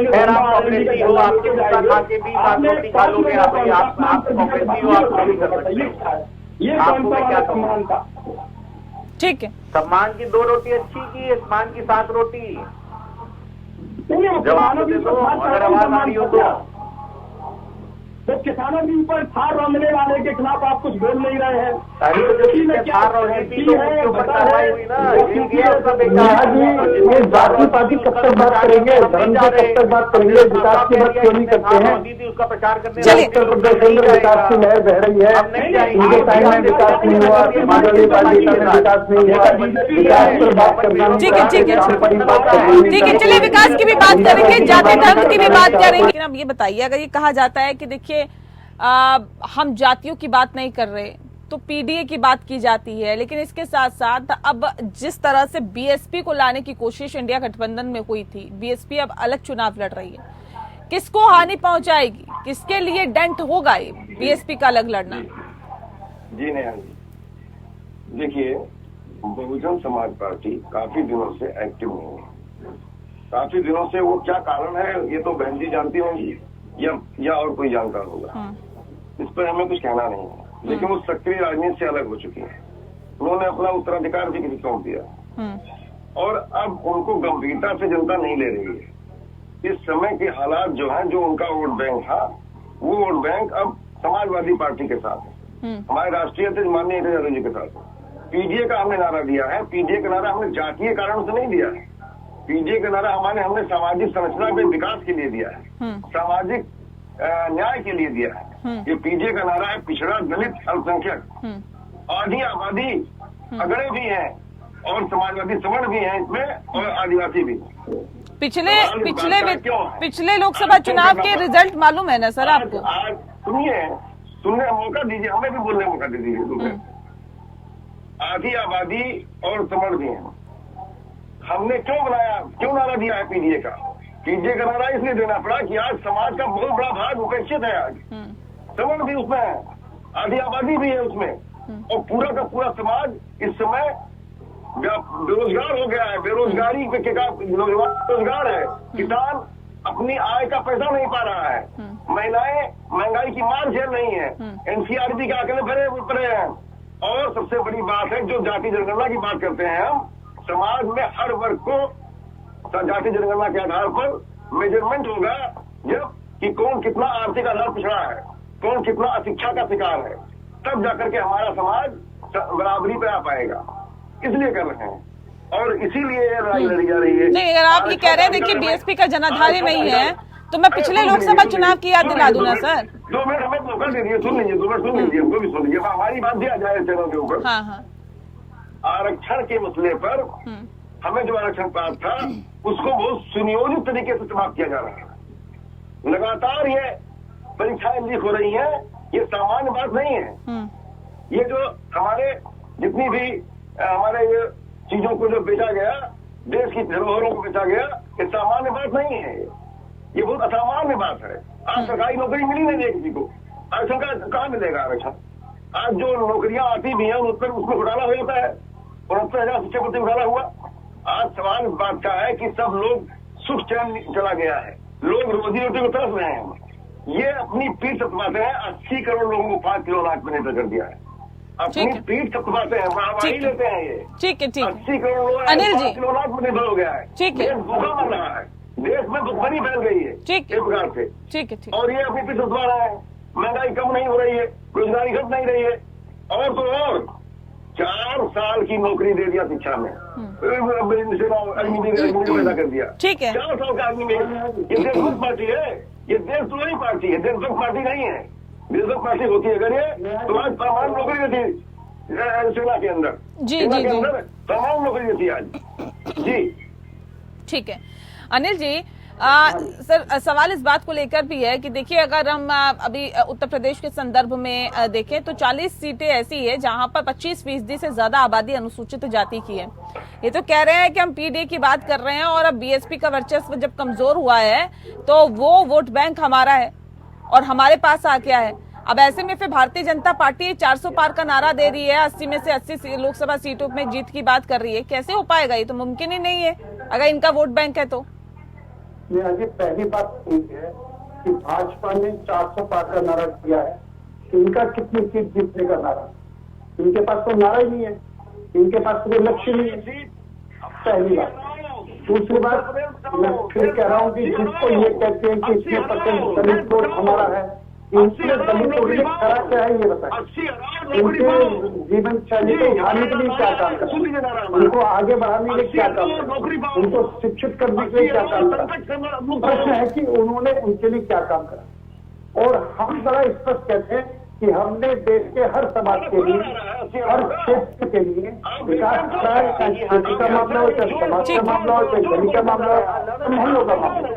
खैर आप कांग्रेसी हो, आपके मुद्दा खा के भी 7 रोटी खा लोगे। आप कांग्रेसी हो, आप नहीं कर सकते। आपको मैं क्या कहूँ? ठीक है, सम्मान की 2 रोटी अच्छी की आसमान की 7 रोटी? जवाब दे दो, अगर आवाज आ रही हो तो किसानों के ऊपर थार रंगने वाले के खिलाफ आप कुछ बोल नहीं रहे हैं। अरे तो जो थार राजनीति तो उसके ऊपर कार्रवाई हुई ना, ये जाति पाति कब तक बात करेंगे, धर्म से कब तक बात करेंगे, विकास की बात क्यों नहीं करते हैं? उसका प्रचार करने उत्तर प्रदेश में विकास की लहर बह रही है, उनके टाइम में विकास नहीं हुआ, समाजवादी पार्टी का विकास नहीं हुआ, विकास पर बात करना। ठीक है, चलिए विकास की भी बात करेंगे, जाति धर्म की भी बात करेंगे। लेकिन अब ये बताइए, अगर ये कहा जाता है कि देखिए हम जातियों की बात नहीं कर रहे, तो पीडीए की बात की जाती है, लेकिन इसके साथ साथ अब जिस तरह से बीएसपी को लाने की कोशिश इंडिया गठबंधन में हुई थी, बीएसपी अब अलग चुनाव लड़ रही है, किसको हानि पहुंचाएगी, किसके लिए डेंट होगा ये बीएसपी का अलग लड़ना? जी नेहा जी, देखिए बहुजन समाज पार्टी काफी दिनों से एक्टिव नहीं है। काफी दिनों से वो क्या कारण है ये तो बहन जी जानती होंगी या और कोई जानकार होगा, इस पर हमें कुछ कहना नहीं है। लेकिन वो सक्रिय राजनीति से अलग हो चुकी है। उन्होंने अपना उत्तराधिकार भी किसी सौंप दिया और अब उनको गंभीरता से जनता नहीं ले रही है। इस समय के हालात जो है, जो उनका वोट बैंक था, वो वोट बैंक अब समाजवादी पार्टी के साथ है, हमारे राष्ट्रीय अध्यक्ष माननीय अटल यादव जी के साथ है। पीडीए का हमने नारा दिया है, पीडीए का नारा हमने जातीय कारण से नहीं दिया है। पीडीए का नारा हमने सामाजिक संरचना के विकास के लिए दिया है, सामाजिक न्याय के लिए दिया है। ये पीडीए का नारा है पिछड़ा, दलित, अल्पसंख्यक, आधी आबादी, अगड़े भी हैं और समाजवादी सवर्ण भी हैं इसमें और आदिवासी भी। पिछले लोकसभा चुनाव के रिजल्ट मालूम है ना सर आपको? आज सुनने मौका दीजिए, हमें भी बोलने मौका दे दीजिए। आधी आबादी और सवर्ण भी हैं। हमने क्यों नारा दिया है पीडीए का? पीडीए का नारा इसलिए देना पड़ा कि आज समाज का बहुत बड़ा भाग उपेक्षित है। आज सवर्ण भी उसमें है, आधी आबादी भी है उसमें, और पूरा का पूरा समाज इस समय बेरोजगार हो गया है। बेरोजगारी बेरोजगार है। किसान अपनी आय का पैसा नहीं पा रहा है। महिलाएं महंगाई की मार झेल रही है। एनसीआरबी के आंकड़े भरे हैं। और सबसे बड़ी बात है, जो जाति जनगणना की बात करते हैं हम, समाज में हर वर्ग को जाति जनगणना के आधार पर मेजरमेंट होगा जब कि कौन कितना आर्थिक आधार पिछड़ा है, कौन कितना अशिक्षा का शिकार है, तब जाकर के हमारा समाज बराबरी पे आ पाएगा। इसलिए कर रहे हैं और इसीलिए लड़ाई लड़ी जा रही है। नहीं, अगर आप ये कह रहे हैं देखिए बीएसपी का जनाधार ही नहीं है, तो मैं पिछले लोकसभा चुनाव की याद दिला दूं ना सर। 2 मिनट हमें मौका दे दीजिए, सुन लीजिए, 2 मिनट सुन लीजिए, हमको भी सुन लीजिए, हमारी बात दिया जाए चैनल के ऊपर। हाँ। आरक्षण के मसले पर हमें जो आरक्षण प्राप्त था उसको बहुत सुनियोजित तरीके से समाप्त किया जा रहा है। लगातार ये परीक्षाएं लीक हो रही हैं, ये सामान्य बात नहीं है। ये जो हमारे जितनी भी हमारे ये चीजों को जो बेचा गया, देश की धरोहरों को बेचा गया, ये सामान्य बात नहीं है। ये बहुत असामान्य बात है। आज सरकारी नौकरी मिली नहीं है किसी को, आरक्षण का कहाँ मिलेगा आरक्षण? आज जो नौकरियां आती भी हैं उसमें घोटाला हो जाता है, 69,000 शिक्षक घोटाला हुआ। आज सवाल इस बात का है कि सब लोग सुख चैन चला गया है, लोग रोजी रोटी को तरस रहे हैं। ये अपनी पीठ थपथपाते हैं, 80 करोड़ लोगों को 5 किलो अनाज पर निर्भर कर दिया है, अपनी पीठ थपथपाते हैं, वाहवाही लेते हैं ये। ठीक है, ठीक है 80 करोड़ लोग अनिल जी 5 किलो अनाज पर निर्भर हो गया है। ठीक है, देश भूखा मर रहा है, देश में दुश्मनी फैल गई है ठीक इस प्रकार से। ठीक है, ठीक और ये अपनी पीठ थपथपा रहा है, महंगाई कम नहीं हो रही है, रोजगारी घट नहीं रही है, और तो और 4 साल की नौकरी दे दिया शिक्षा में, पैदा कर दिया। ठीक है, 4 साल का आदमी में। ये देशभक्त पार्टी है, ये देशद्रोही पार्टी है, देशभक्त पार्टी नहीं है। देशभक्त पार्टी होती है अगर ये तो आज सामान्य नौकरी देती सेना के अंदर, जी सेना जी के जी अंदर सामान्य नौकरी देती आज। जी ठीक है अनिल जी। सर सवाल इस बात को लेकर भी है कि देखिए अगर हम अभी उत्तर प्रदेश के संदर्भ में देखें तो 40 सीटें ऐसी है जहां पर 25% से ज्यादा आबादी अनुसूचित जाति की है। ये तो कह रहे हैं कि हम पीडीए की बात कर रहे हैं और अब बीएसपी का वर्चस्व जब कमजोर हुआ है तो वो वोट बैंक हमारा है और हमारे पास आ गया है। अब ऐसे में फिर भारतीय जनता पार्टी 400 पार का नारा दे रही है, 80 में से 80 लोकसभा सीटों में जीत की बात कर रही है। कैसे हो पाएगा? ये तो मुमकिन ही नहीं है अगर इनका वोट बैंक है तो। जी पहली बात ये है कि भाजपा ने 400 पार का नारा किया है, इनका कितनी सीट जीतने का नारा? इनके पास तो नारा ही नहीं है, इनके पास कोई लक्ष्य नहीं है, पहली बात। दूसरी बात, मैं फिर कह रहा हूँ कि जिसको ये कहते हैं कि इतने % दलित वोट हमारा है, इनके दलित को खरा क्या है ये बताएं। इनके जीवन शैली को उठाने के लिए क्या काम करें, उनको आगे बढ़ाने के लिए क्या काम करें, उनको शिक्षित करने के लिए क्या काम करें। प्रश्न है कि उन्होंने उनके लिए क्या काम करा। और हम बड़ा स्पष्ट कहते हैं कि हमने देश के हर समाज के लिए, हर क्षेत्र के लिए विकास करा है, चाहे खेती का मामला हो, चाहे समाज का मामला हो, चाहे गली का मामला हो, मोहल्लों का मामला हो,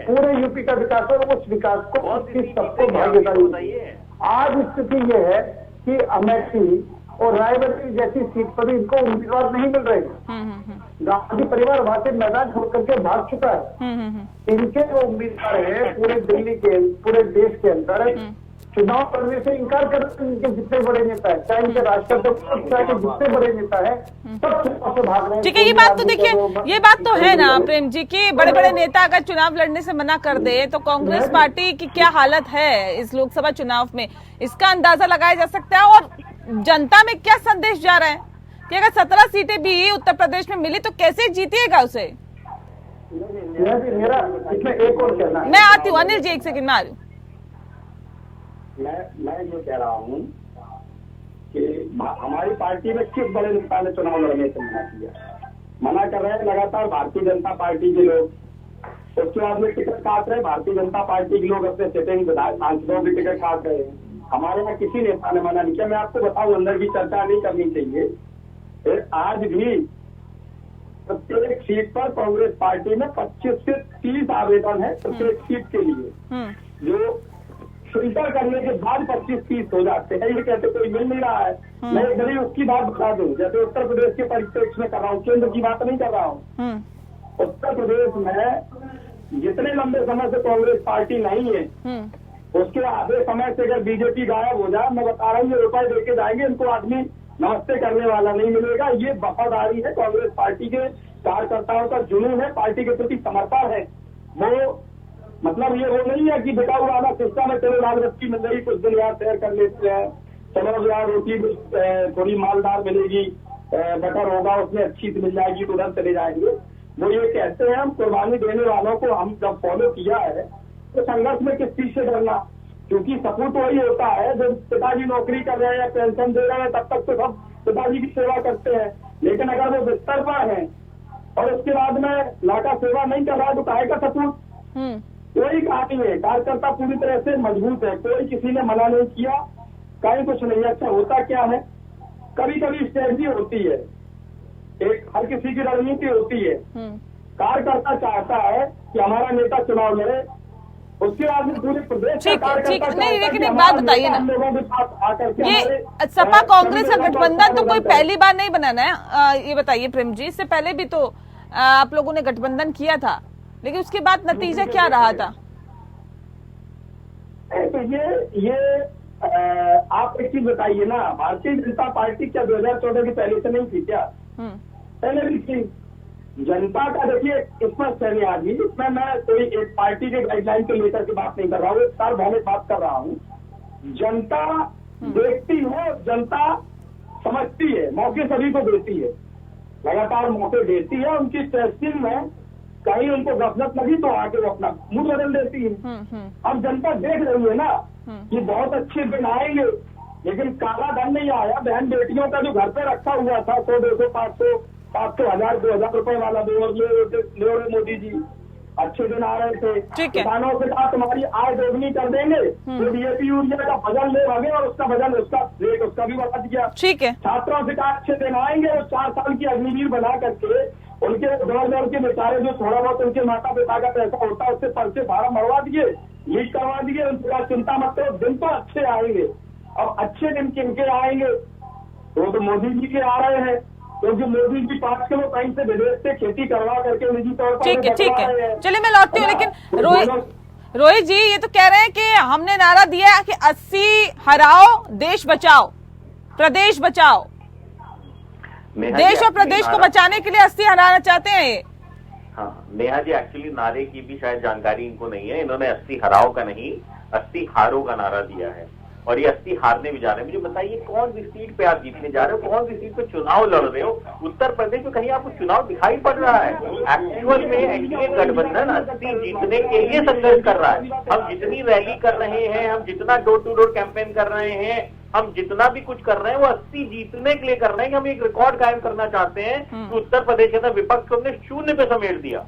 पूरे यूपी का विकास और उस विकास को उसकी सबको भागीदारी। आज स्थिति ये है कि अमेठी और रायबरेली जैसी सीट पर भी इनको उम्मीदवार नहीं मिल रहे हैं। गांधी परिवार वहां से मैदान छोड़ करके भाग चुका है। इनके जो उम्मीदवार है पूरे दिल्ली के, पूरे देश के अंदर चुनाव करने से इनकार कर रहे हैं। इनके जितने बड़े नेता है, चाहे इनके राष्ट्रपति, चाहे जितने बड़े नेता है, सब चुनाव से भाग रहे हैं। ठीक है, ये बात तो देखिए, ये बात तो है ना प्रेम जी की बड़े बड़े नेता अगर चुनाव लड़ने से मना कर दे तो कांग्रेस पार्टी की क्या हालत है इस लोकसभा चुनाव में, इसका अंदाजा लगाया जा सकता है। और जनता में क्या संदेश जा रहा है कि अगर 17 सीटें भी उत्तर प्रदेश में मिली तो कैसे जीतिएगा उसे? मेरा इसमें एक और कहना है। मैं आती हूँ अनिल जी, 1 सेकंड में आ रही हूँ। मैं ये कह रहा हूँ कि हमारी पार्टी में किस बड़े नेता ने चुनाव लड़ने से मना किया? मना कर रहे हैं लगातार भारतीय जनता पार्टी के लोग, उसके बाद में टिकट काट रहे हैं भारतीय जनता पार्टी के लोग, अपने सिटिंग विधायक सांसदों की टिकट काट रहे हैं। हमारे यहाँ किसी नेता ने मना नहीं किया। मैं आपको बताऊं, अंदर की चर्चा नहीं करनी चाहिए। आज भी प्रत्येक सीट पर कांग्रेस पार्टी में 25 से 30 आवेदन है प्रत्येक सीट के लिए, जो फिल्टर करने के बाद 25-30 हो जाते हैं। ये कहते कोई मिल नहीं रहा है। मैं एक गरीब उसकी बात बता दूं, जैसे उत्तर प्रदेश के परिप्रेक्ष्य में कर रहा हूँ, केंद्र की बात नहीं कर रहा हूँ। उत्तर प्रदेश में जितने लंबे समय से कांग्रेस पार्टी नहीं है, उसके आधे समय से अगर बीजेपी गायब हो जाए, मैं बता रहा हूँ, ये रुपए देके जाएंगे, इनको आदमी नमस्ते करने वाला नहीं मिलेगा। ये वफादारी है, कांग्रेस पार्टी के कार्यकर्ताओं का जुनून है, पार्टी के प्रति समर्पण है। वो मतलब ये वो नहीं है कि बेटा उड़ाना सिस्टम है, चलो लाल बत्ती मिल रही, कुछ दिन यहाँ शेयर कर लेते हैं, चलो यार रोटी थोड़ी मालदार मिलेगी, बटर होगा उसमें अच्छी मिल जाएगी तो उधर चले जाएंगे। वो ये कहते हैं हम कुर्बानी देने वालों को हम जब फॉलो किया है तो संघर्ष में किस चीज से डरना, क्योंकि सपूत वही होता है जब पिताजी नौकरी कर रहे हैं या पेंशन दे रहे हैं, तब तक तो सब पिताजी की सेवा करते हैं। लेकिन अगर वो बिस्तर पर है और उसके बाद में लड़का सेवा नहीं कर रहा है तो काहे का सपूत? कोई कहानी है, कार्यकर्ता पूरी तरह से मजबूत है, कोई किसी ने मना नहीं किया, कहीं कुछ नहीं। अच्छा होता क्या है, कभी कभी स्ट्रेटजी होती है, एक हर किसी की रणनीति होती है। कार्यकर्ता चाहता है कि हमारा नेता चुनाव लड़े, उसके बाद में पूरे प्रदेश ठीक नहीं, लेकिन एक बात बताइए ना, लोगों के साथ आकर ये सपा कांग्रेस का गठबंधन तो कोई पहली बार नहीं बनाना है। ये बताइए प्रेम जी, इससे पहले भी तो आप लोगों ने गठबंधन किया था, लेकिन उसके बाद नतीजा क्या रहा था? तो ये आप एक चीज बताइए ना, भारतीय जनता पार्टी क्या 2014 की पहले से नहीं थी क्या? पहले भी थी। जनता का देखिए स्पष्ट है आज भी, इसमें मैं कोई एक पार्टी के गाइडलाइन को लेकर के बात नहीं कर रहा हूँ, एक सार्वभौमिक बात कर रहा हूँ। जनता देखती है, जनता समझती है, मौके सभी को देती है, लगातार मौके देती है। उनकी टेस्टिंग में कहीं उनको गफलत लगी तो आके वो अपना मुंह बदल देती है। अब जनता देख रही है ना कि बहुत अच्छे दिन आएंगे, लेकिन काला धन नहीं आया। बहन बेटियों का जो घर पे रखा हुआ था 100, 200, 500, 1000, 2000 रुपए वाला ले रहे मोदी जी, अच्छे दिन आ रहे थे। किसानों से कहा तुम्हारी आय दोगुनी कर देंगे, तो डीएपी यूरिया का वजन ले भागे और उसका वजन उसका रेट उसका भी बढ़ा दिया। ठीक है। छात्रों से कहा अच्छे दिन आएंगे, वो 4 साल की अग्निवीर बना करके उनके दौड़ के बेचारे जो थोड़ा बहुत उनके माता पिता का पैसा होता है उससे पर्चे फार्म भरवा दिए, लीक करवा दिए। उनके बाद चिंता मत करो, दिन तो अच्छे आएंगे। अब अच्छे दिन किनके आएंगे? वो तो मोदी जी के आ रहे हैं, क्योंकि मोदी जी 5 किलो कहीं से विदेश से खेती करवा करके निजी तौर पर। ठीक है। चलिए मैं लौटती हूँ, लेकिन रोहित जी ये तो कह रहे हैं कि हमने नारा दिया कि 80 हराओ देश बचाओ, प्रदेश बचाओ। देश और प्रदेश को बचाने के लिए 80 हराना चाहते हैं ये। हाँ, नेहा जी एक्चुअली नारे की भी शायद जानकारी इनको नहीं है। इन्होंने 80 हराओ का नहीं 80 हारो का नारा दिया है, और ये 80 हारने भी जा रहे हैं। मुझे बताइए कौन सी सीट पे आप जीतने जा रहे हो, कौन सी सीट पे चुनाव लड़ रहे हो? उत्तर प्रदेश में कहीं आपको चुनाव दिखाई पड़ रहा है? एक्चुअल में एनडीए गठबंधन 80 जीतने के लिए संघर्ष कर रहा है। हम जितनी रैली कर रहे हैं, हम जितना डोर टू डोर कैंपेन कर रहे हैं, हम जितना भी कुछ कर रहे हैं वो 80 जीतने के लिए कर रहे हैं। हम एक रिकॉर्ड कायम करना चाहते हैं कि उत्तर प्रदेश के अंदर विपक्ष को हमने 0 पे समेट दिया।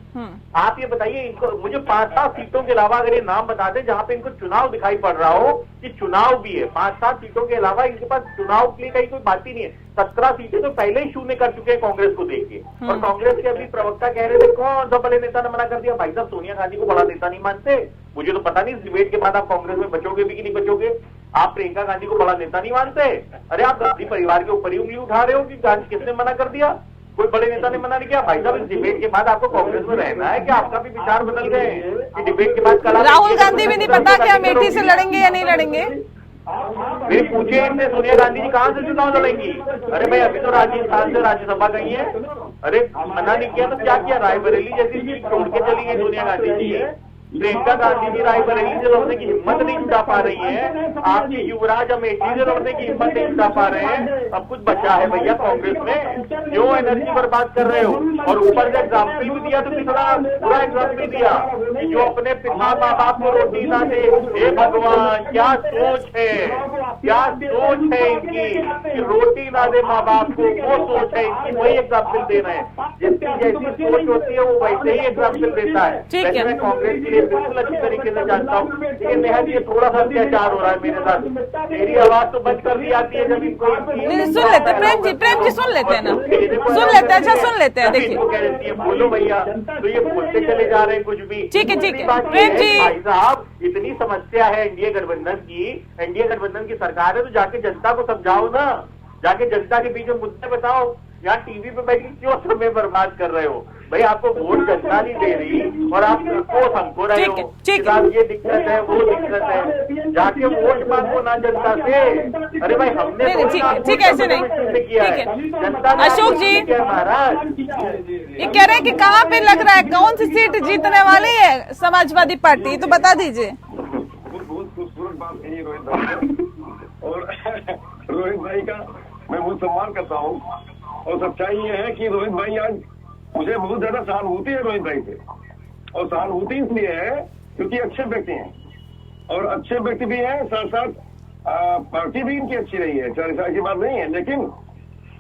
आप ये बताइए इनको, मुझे 5-7 सीटों के अलावा अगर ये नाम बता दें जहां पे इनको चुनाव दिखाई पड़ रहा हो कि चुनाव भी है। 5-7 सीटों के अलावा इनके पास चुनाव के लिए कहीं कोई बात ही नहीं है। 17 सीटें तो पहले ही 0 कर चुके हैं कांग्रेस को देख के। और कांग्रेस के अभी प्रवक्ता कह रहे थे कौन सा बड़े नेता ने मना कर दिया? भाई साहब सोनिया गांधी को बड़ा नेता नहीं मानते? मुझे तो पता नहीं इस डिबेट के बाद आप कांग्रेस में बचोगे भी कि नहीं बचोगे। आप प्रियंका गांधी को बड़ा नेता नहीं मानते? अरे आप गांधी परिवार के ऊपर ही उंगली उठा रहे हो कि गांधी किसने मना कर दिया? कोई बड़े नेता ने मना नहीं किया। भाई साहब इस डिबेट के बाद आपको कांग्रेस में रहना है कि आपका भी विचार बदल गए कि डिबेट के बाद कल राहुल गांधी भी नहीं पता कि अमेठी से लड़ेंगे या नहीं लड़ेंगे? फिर पूछे इनसे सोनिया गांधी जी कहां से चुनाव लड़ेंगी? अरे भाई अभी तो राजस्थान से राज्यसभा गई है। अरे मना नहीं किया तो क्या किया? रायबरेली जैसी सीट छोड़ के चली गई सोनिया गांधी जी। प्रियंका गांधी जी रायबरेली से लड़ने की हिम्मत नहीं जुटा पा रही है। आपके युवराज अमेठी से लड़ने की हिम्मत नहीं जुटा पा रहे हैं। अब कुछ बचा है भैया कांग्रेस में? क्यों एनर्जी बर्बाद कर रहे हो? और ऊपर से एग्जाम्पल भी दिया तो कितना बुरा एग्जाम्पल दिया कि जो अपने पिता माँ बाप को रोटी ना दे। हे भगवान क्या सोच है, क्या सोच है इनकी कि रोटी ना दे माँ बाप को, वो सोच है इनकी। वही एग्जाम्पल दे रहे हैं। जिसकी जैसी सोच होती है वो वैसे ही एग्जाम्पल देता है। वैसे मैं कांग्रेस के लिए बिल्कुल अच्छी तरीके से जानता हूँ, लेकिन नेहा जी थोड़ा सा अत्याचार हो रहा है मेरे साथ। मेरी आवाज तो बंद कर दी जाती है जब इनको। सुन लेते हैं प्रेम जी सुन लेते हैं ना, सुन लेते हैं। अच्छा सुन लेते हैं, देखिए कह देती है बोलो भैया, तो ये बोलते चले जा रहे हैं कुछ भी। ठीक है प्रेम जी। भाई साहब इतनी समस्या है एनडीए गठबंधन की, एनडीए गठबंधन की सरकार है तो जाके जनता को समझाओ ना, जाके जनता के बीच में मुद्दे बताओ। यहाँ टीवी पे बैठ के क्यों समय बर्बाद कर रहे हो? भाई आपको वोट जनता नहीं दे रही और आप हमको रहे हो ये दिक्कत है वो दिक्कत है। जाके वोट मांगो ना जनता से। अरे भाई हमने ठीक है ऐसे नहीं किया है, जनता अशोक जी महाराज ये कह रहे हैं कि कहाँ पे लग रहा है, कौन सी सीट जीतने वाली है समाजवादी पार्टी, तो बता दीजिए। बहुत खूबसूरत बात कही रोहित भाई, और रोहित भाई का मैं बहुत सम्मान करता हूँ। और सच्चाई ये है कि रोहित भाई आज मुझे बहुत ज्यादा सहानुभूति है रोहित भाई से, और सहानुभूति इसलिए है क्योंकि अच्छे व्यक्ति हैं और अच्छे व्यक्ति भी हैं, साथ साथ पार्टी भी इनकी अच्छी रही है, ऐसा की बात नहीं है। लेकिन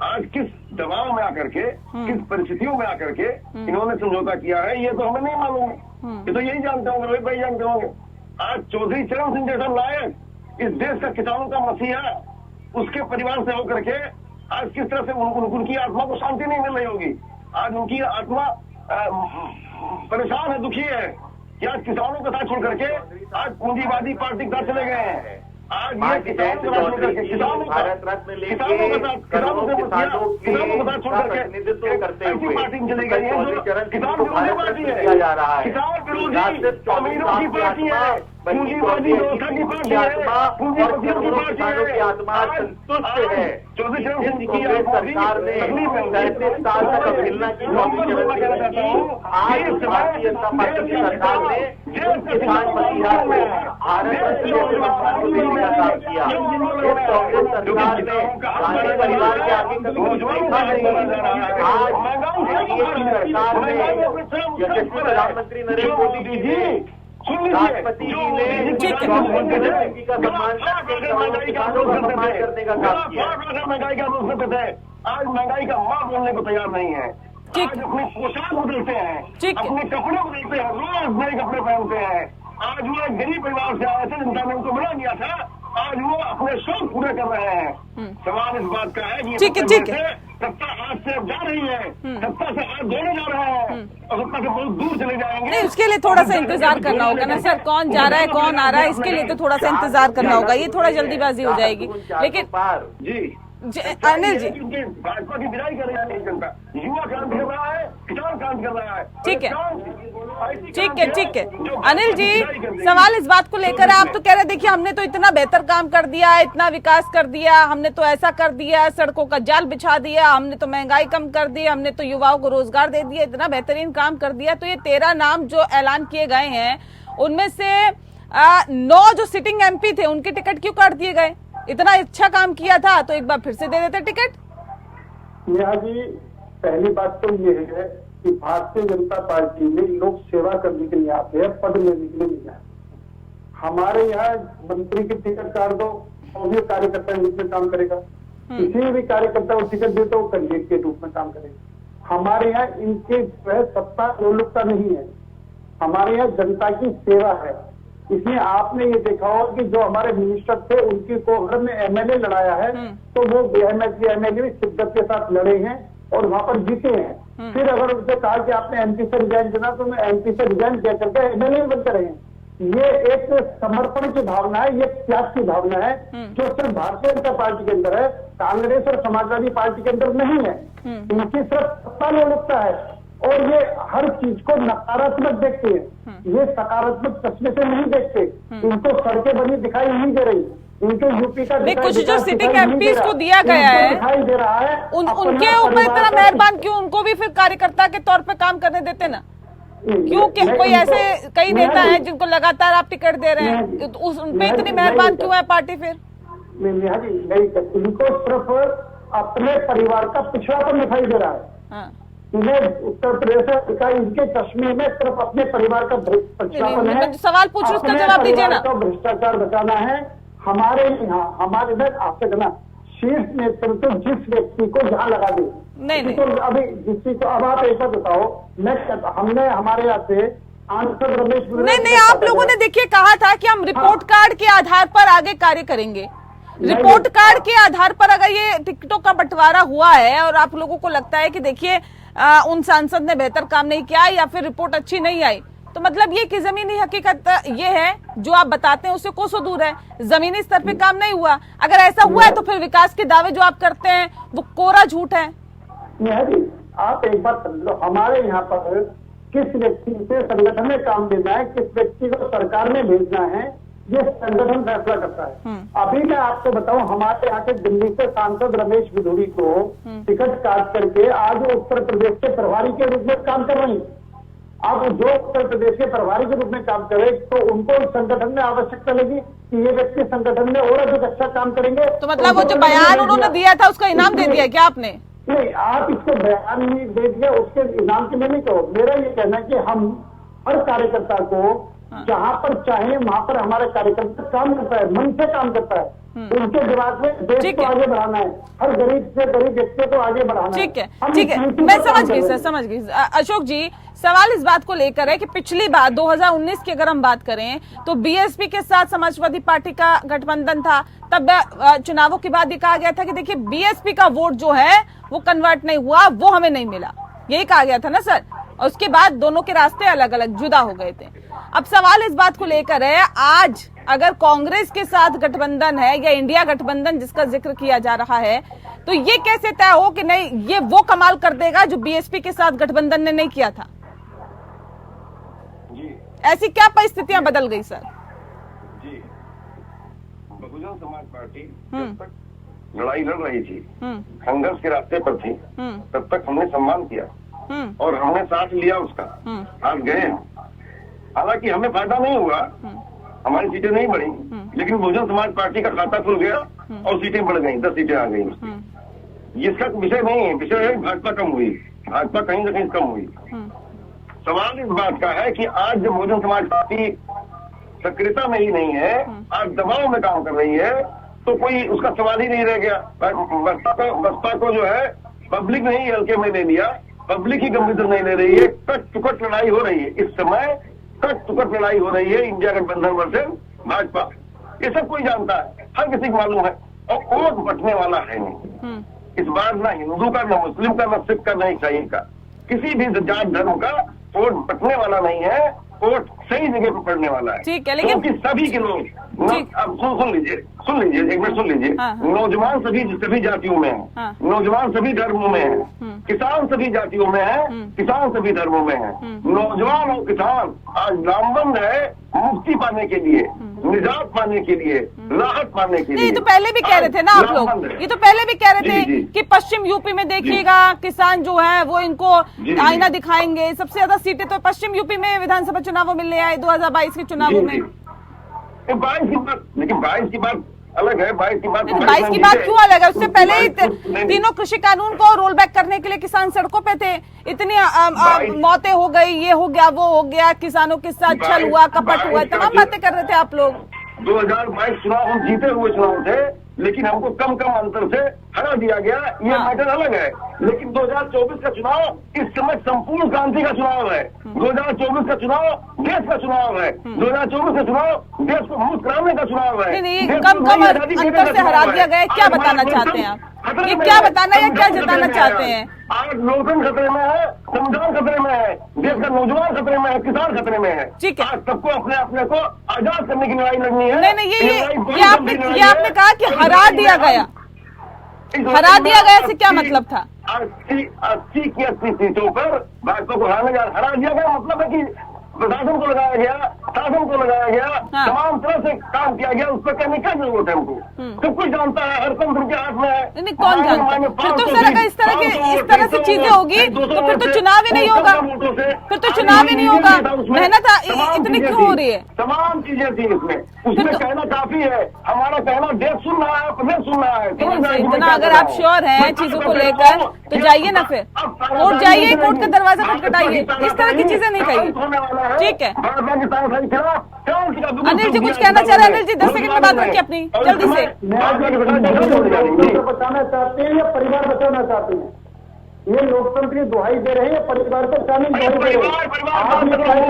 आज किस दबाव में आकर के, किस परिस्थितियों में आकर के इन्होंने समझौता किया है ये तो हमें नहीं मालूम है। ये तो यही जानते होंगे, रोहित भाई जानते होंगे। आज चौधरी चरण सिंह जैसा नायक, इस देश का किसानों का मसीहा, उसके परिवार से होकर के आज किस तरह से उनकी आत्मा को शांति नहीं मिल रही होगी। आज उनकी आत्मा परेशान है, दुखी है कि आज किसानों का साथ छोड़ करके आज पूंजीवादी पार्टी का चले गए हैं। आज माननीय जयंत चौधरी जी भारत रत्न लेके करोड़ों किसानों के प्रतिनिधित्व करते हुए चौधरी चरण सिंह को भारत रत्न दिया जा रहा है। सिर्फ 24 साल की आत्मा बल्कि चौधरी की आत्मा और करोड़ों किसानों की आत्मा संतुष्ट है। जिस कांग्रेस सरकार ने 37 साल तक अवहेलना की चौधरी चरण सिंह की, आज भारतीय जनता पार्टी की सरकार ने किसान मसीहा को भारत रत्न देने का काम किया। इस कांग्रेस सरकार ने गांधी परिवार के आगे कभी कुछ देखा नहीं। आज एनडीए की सरकार ने यशस्वी प्रधानमंत्री नरेंद्र मोदी जी राष्ट्रपति जी ने चौधरी का सम्मान किसानों का सम्मान करने का काम किया। महंगाई का रोज करते थे, आज महंगाई का मां बोलने को तैयार नहीं है। आज अपनी पोशाक बदलते हैं, अपने कपड़े बदलते हैं, रोज नए कपड़े पहनते हैं। आज वो एक गरीब परिवार से आए थे, जनता ने उनको मना किया था, आज वो अपने शौक पूरे कर रहे हैं। सवाल इस बात का है कि सत्ता आज से अब जा रही है, सत्ता से आज दोनों जा रहे हैं और सत्ता से बहुत दूर चले जाएंगे। नहीं, उसके लिए थोड़ा सा इंतजार करना होगा ना सर, कौन जा रहा है कौन आ रहा है, इसके लिए तो थोड़ा सा इंतजार करना होगा। ये थोड़ा जल्दीबाजी हो जाएगी। लेकिन जी अनिल जी, भाजपा की विदाई कर रही है जनता, युवा क्रांति कर रहा है, किसान क्रांति कर रहा है। ठीक है ठीक है अनिल जी, सवाल इस बात को लेकर है, आप तो कह रहे देखिए हमने तो इतना बेहतर काम कर दिया, इतना विकास कर दिया, हमने तो ऐसा कर दिया, सड़कों का जाल बिछा दिया, हमने तो महंगाई कम कर दी, हमने तो युवाओं को रोजगार दे दिया, इतना बेहतरीन काम कर दिया। तो ये 13 नाम जो ऐलान किए गए हैं उनमें से 9 जो सिटिंग एमपी थे उनके टिकट क्यों काट दिए गए? इतना अच्छा काम किया था तो एक बार फिर से दे देते टिकट। नेहा जी, पहली बात तो ये है कि भारतीय जनता पार्टी में लोग सेवा करने के लिए आते हैं, पद लेने के लिए नहीं आते। हमारे यहाँ मंत्री की टिकट काट दो, वो भी कार्यकर्ता के रूप में काम करेगा। किसी भी कार्यकर्ता को टिकट दे तो वो कैंडिडेट के रूप में काम करेगा। हमारे यहाँ इनके सत्ता लोलुपता नहीं है, हमारे यहाँ जनता की सेवा है। इसलिए आपने ये देखा हो कि जो हमारे मिनिस्टर थे उनकी को अगर में एमएलए लड़ाया है तो वो एमएलए भी शिद्दत के साथ लड़े हैं और वहां पर जीते हैं। फिर अगर उनसे कहा कि आपने एमपी से रिजाइन देना तो मैं एमपी से रिजाइन किया करके एमएलए बनते रहे। ये एक समर्पण की भावना है, ये त्याग की भावना है जो सिर्फ भारतीय जनता पार्टी के अंदर है, कांग्रेस और समाजवादी पार्टी के अंदर नहीं है। इनकी सिर्फ सत्ता लोलुपता है और ये हर चीज को नकारात्मक देखते हैं, ये सकारात्मक चश्मे से नहीं देखते। इनको सड़कें बनी दिखाई नहीं दे रही, इनके यूपी का कुछ जो सिटिंग एमपीज को दिया गया है दिखाई दे रहा है, उनके ऊपर इतना मेहरबान क्यों? उनको भी फिर कार्यकर्ता के तौर पे काम करने देते ना, क्यों? कोई ऐसे कई नेता हैं जिनको लगातार आप टिकट दे रहे हैं, उन पे इतनी मेहरबान क्यों है पार्टी? फिर इनको सिर्फ अपने परिवार का पिछड़ापन दिखाई दे रहा है। इन्हें उत्तर प्रदेश का इनके चश्मे में सिर्फ अपने परिवार का भ्रष्टाचार है। सवाल पूछ उसका जवाब दीजिए ना। भ्रष्टाचार बचाना है हमारे यहाँ, हमारे इधर आपसे कहना शीर्ष नेतृत्व जिस व्यक्ति को जहाँ लगा दे। नहीं तो अभी जिसकी को अब आप ऐसा बताओ, हमने हमारे यहाँ से सांसद रमेश नहीं, आप लोगों ने देखिए कहा था कि हम रिपोर्ट कार्ड के आधार पर आगे कार्य करेंगे। रिपोर्ट कार्ड के आधार पर अगर ये टिकटों का बंटवारा हुआ है और आप लोगों को लगता है कि देखिए उन सांसद ने बेहतर काम नहीं किया या फिर रिपोर्ट अच्छी नहीं आई, तो मतलब ये कि जमीनी हकीकत ये है जो आप बताते हैं उससे कोसों दूर है, जमीनी स्तर पे काम नहीं हुआ। अगर ऐसा हुआ है तो फिर विकास के दावे जो आप करते हैं वो कोरा झूठ है। आप एक बात समझ लो, हमारे यहाँ पर किस व्यक्ति से संगठन में काम देना है, किस व्यक्ति को सरकार में भेजना है, ये संगठन फैसला करता है। अभी मैं आपको बताऊं, हमारे यहाँ के दिल्ली से सांसद रमेश बिधूरी को टिकट काट करके आज वो उत्तर प्रदेश के प्रभारी के रूप में काम कर रही। अब जो उत्तर प्रदेश के प्रभारी के रूप में काम करे तो उनको संगठन में आवश्यकता लगी कि ये व्यक्ति संगठन में और अधिक अच्छा काम करेंगे। तो मतलब वो जो बयान उन्होंने दिया था उसका इनाम दे दिया क्या आपने? नहीं, आप इसको बयान नहीं दे दिया, उसके इनाम के लिए नहीं कहो। मेरा ये कहना है कि हम हर कार्यकर्ता को जहां पर चाहे वहां पर हमारा कार्यकर्ता काम करता है, मन से काम करता है, उनके दिमाग में देश को आगे बढ़ाना है, हर गरीब से गरीब व्यक्ति को आगे बढ़ाना है। ठीक है, मैं समझ गई सर, समझ गई। अशोक जी, सवाल इस बात को लेकर है कि पिछली बार 2019 की अगर हम बात करें तो बीएसपी के साथ समाजवादी पार्टी का गठबंधन था, तब चुनावों के बाद ये कहा गया था कि देखिए बीएसपी का वोट जो है वो कन्वर्ट नहीं हुआ, वो हमें नहीं मिला। यही कहा गया था ना सर, और उसके बाद दोनों के रास्ते अलग अलग जुदा हो गए थे। अब सवाल इस बात को लेकर है, आज अगर कांग्रेस के साथ गठबंधन है या इंडिया गठबंधन जिसका जिक्र किया जा रहा है, तो ये कैसे तय हो कि नहीं ये वो कमाल कर देगा जो बीएसपी के साथ गठबंधन ने नहीं किया था? जी ऐसी क्या परिस्थितियां बदल गई सर? जी, बहुजन समाज पार्टी जब तक लड़ाई लड़ रही थी, संघर्ष के रास्ते पर थी, तब तक हमने सम्मान किया और हमने साथ लिया उसका, आज गए हम। हालांकि हमें फायदा नहीं हुआ, हमारी सीटें नहीं बढ़ी, लेकिन बहुजन समाज पार्टी का खाता खुल गया और सीटें बढ़ गई, 10 सीटें आ गई उसकी। इसका विषय नहीं है, विषय है भाजपा कम हुई, भाजपा कहीं न कहीं कम हुई। सवाल इस बात का है कि आज जब बहुजन समाज पार्टी सक्रियता में ही नहीं है, आज दबाव में काम कर रही है, तो कोई उसका सवाल ही नहीं रह गया। बसपा को जो है पब्लिक ने ही हल्के में ले लिया, पब्लिक ही गंभीरता नहीं ले रही है। कट टुकट लड़ाई हो रही है इस समय, कट टुकट लड़ाई हो रही है इंडिया गठबंधन वर्सेस भाजपा। ये सब कोई जानता है, हर किसी को मालूम है, और वोट बटने वाला है नहीं इस बार, ना हिंदू का, ना मुस्लिम का, ना सिख का, ना ईसाई का, किसी भी जात धर्म का वोट बटने वाला नहीं है, वोट सही जगह पर पड़ने वाला है। ठीक है, लेकिन क्योंकि सभी के लोग अब सुन लीजिए एक मिनट सुन लीजिए। हाँ। नौजवान सभी जातियों में है, हाँ। नौजवान सभी धर्मों में है, किसान सभी जातियों में है, किसान सभी धर्मों में है। नौजवान और किसान आज लामबंद है मुक्ति पाने के लिए, निजात पाने के लिए, राहत पाने के लिए। ये तो पहले भी कह रहे थे ना आप लोग, ये तो पहले भी कह रहे थे जी। कि पश्चिम यूपी में देखिएगा किसान जो है वो इनको आईना दिखाएंगे। सबसे ज्यादा सीटें तो पश्चिम यूपी में विधानसभा चुनावों में ले आए 2022 के चुनावों में। 22 की बात, लेकिन 22 की बात अलग है। 22 की बात 22 की बात क्यों अलग है? उससे पहले ही तीनों कृषि कानून को रोल बैक करने के लिए किसान सड़कों पे थे, इतनी मौतें हो गई, ये हो गया वो हो गया, किसानों के साथ छल हुआ, कपट हुआ, तमाम बातें कर रहे थे आप लोग। 2022 चुनाव हम जीते हुए चुनाव थे, लेकिन हमको कम अंतर से हरा दिया गया, ये मैटर अलग है। लेकिन 2024 का चुनाव इस समय संपूर्ण क्रांति का चुनाव है। 2024 का चुनाव देश का चुनाव है। 2024 का चुनाव देश को मुक्त कराने का चुनाव है। नहीं, कम अंतर से हरा दिया गया। क्या बताना चाहते हैं आप? ये क्या बताना है, क्या जताना चाहते हैं? आज लोकतंत्र खतरे में है, संविधान खतरे में है, देश का नौजवान खतरे में है, किसान खतरे में है। ठीक है, आज सबको अपने को आजाद करने की लड़ाई लड़नी है। नहीं, ये आपने कहा कि हरा दिया गया, हरा दिया गया से क्या मतलब था? 80 की 80 सीटों पर भाजपा को हरा दिया गया, मतलब है कि प्रशासन को लगाया गया, शासन को लगाया गया, तमाम तरह से काम किया गया। उस पर कहने क्या जरूरत है हमको? सब कुछ जानता है, हर तंत्र के हाथ में है। नहीं, कौन जानता है? फिर तो सर अगर इस तरह से चीजें होगी तो फिर तो चुनाव ही नहीं होगा, फिर तो चुनाव ही नहीं होगा। मेहनत इतनी क्यों हो रही है? तमाम चीजें थी उसमें कहना काफी है। हमारा कहना देश सुन रहा है, प्रदेश सुन रहा है। इतना अगर आप श्योर हैं चीजों को लेकर तो जाइए ना, फिर कोर्ट जाइए, कोर्ट का दरवाजा खटखटाइए। इस तरह की चीजें नहीं कहिए, ठीक है? अनिल जी कुछ कहना चाह रहे हैं? अनिल जी 10 सेकंड में बात रखिए अपनी, जल्दी से। बचाना चाहते हैं या परिवार बचाना चाहते हैं? ये लोकतंत्र की दुहाई दे रहे हैं, परिवार को बचाने की दुहाई दे रहे हैं।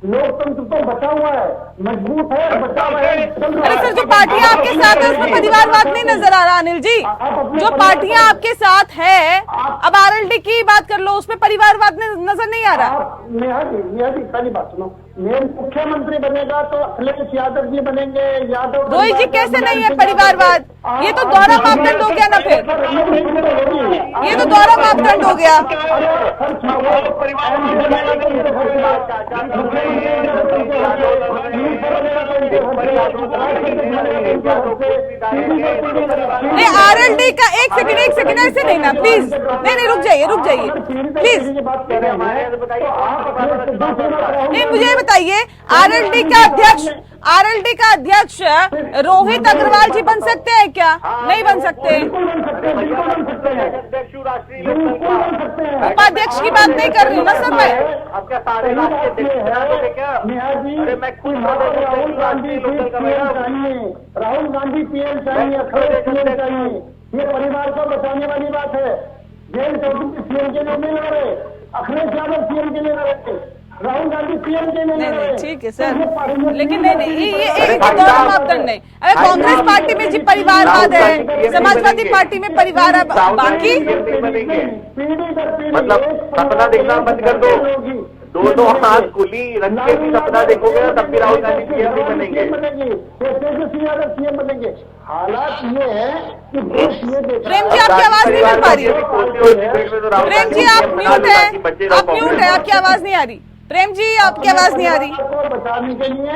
लोकतंत्र तो बचा हुआ है, मजबूत है, बचा हुआ है। अरे सर, जो पार्टियां आपके साथ है उसमें परिवारवाद नहीं नजर आ रहा अनिल जी। जो पार्टियां आपके साथ है, अब आरएलडी की बात कर लो, उसमें परिवारवाद नजर नहीं आ रहा। नेहा जी पहली बात सुनो, मुख्यमंत्री बनेगा तो अखिलेश यादव जी बनेंगे, यादव रोहित जी कैसे नहीं है परिवारवाद? ये तो दोहरा मापदंड हो गया ना, फिर ये तो दोहरा मापदंड हो गया। नहीं, आरएलडी का एक सेकंड ऐसे नहीं ना, प्लीज। नहीं, रुक जाइए प्लीज। नहीं, मुझे बताइए, आरएलडी का अध्यक्ष रोहित अग्रवाल जी बन सकते हैं क्या? नहीं बन सकते। उपाध्यक्ष की बात नहीं कर रही हूँ ना सर मैं। राहुल गांधी पीएम चाहिए, अखिलेश पीएम चाहिए। ये परिवार को बचाने वाली बात है। जयंत चौधरी सीएम के लिए नहीं लड़ रहे, अखिलेश यादव सीएम के लिए लड़ रहे। राहुल गांधी पीएम के लिए नहीं लड़ रहे नहीं हैं। ठीक है तो सर, ये पार्लियामेंट लेकिन में नहीं ये अरे एक भाई दोनों साहब, मापदंड नहीं। अरे भाई कांग्रेस साहब, पार्टी में जी परिवारवाद है, राहुल गांधी समाजवादी पीएम पार्टी में परिवार है, बाकी नहीं बनेंगे। पीढ़ी दर पीढ़ी मतलब सपना देखना बंद कर दो, दोनों हाथ खुली रख के भी सपना देखोगे ना, तब भी राहुल गांधी पीएम नहीं बनेंगे। तेजस्वी यादव सीएम बनेंगे। हालात ये है कि देश ये देख रहा प्रेम जी, है- आपकी आवाज नहीं मिल पा रही है। प्रेम जी आप म्यूट है, आप म्यूट है, आपकी आवाज नहीं आ रही। प्रेम जी आपकी आवाज नहीं आ रही। परिवार को बचाने के लिए,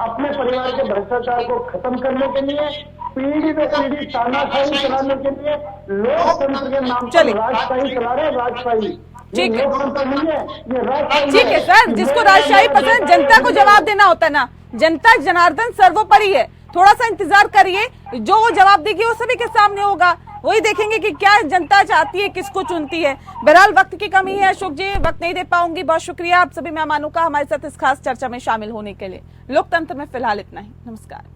अपने परिवार के भ्रष्टाचार को खत्म करने के लिए, पीढ़ी दर पीढ़ी तानाशाही चलाने के लिए लोकतंत्र के नाम पर चलिए। राजशाही चला रहे हैं, राजशाही। ये ठीक है। लोकतंत्र नहीं है, ये राजशाही ठीक है सर, जिसको राजशाही पसंद, जनता को जवाब देना होता है ना, जनता जनार्दन सर्वोपरि है। थोड़ा सा इंतजार करिए, जो वो जवाब देगी वो सभी के सामने होगा, वही देखेंगे कि क्या जनता चाहती है, किसको चुनती है। बहरहाल वक्त की कमी है अशोक जी, वक्त नहीं दे पाऊंगी। बहुत शुक्रिया आप सभी मेहमानों का हमारे साथ इस खास चर्चा में शामिल होने के लिए। लोकतंत्र में फिलहाल इतना ही, नमस्कार।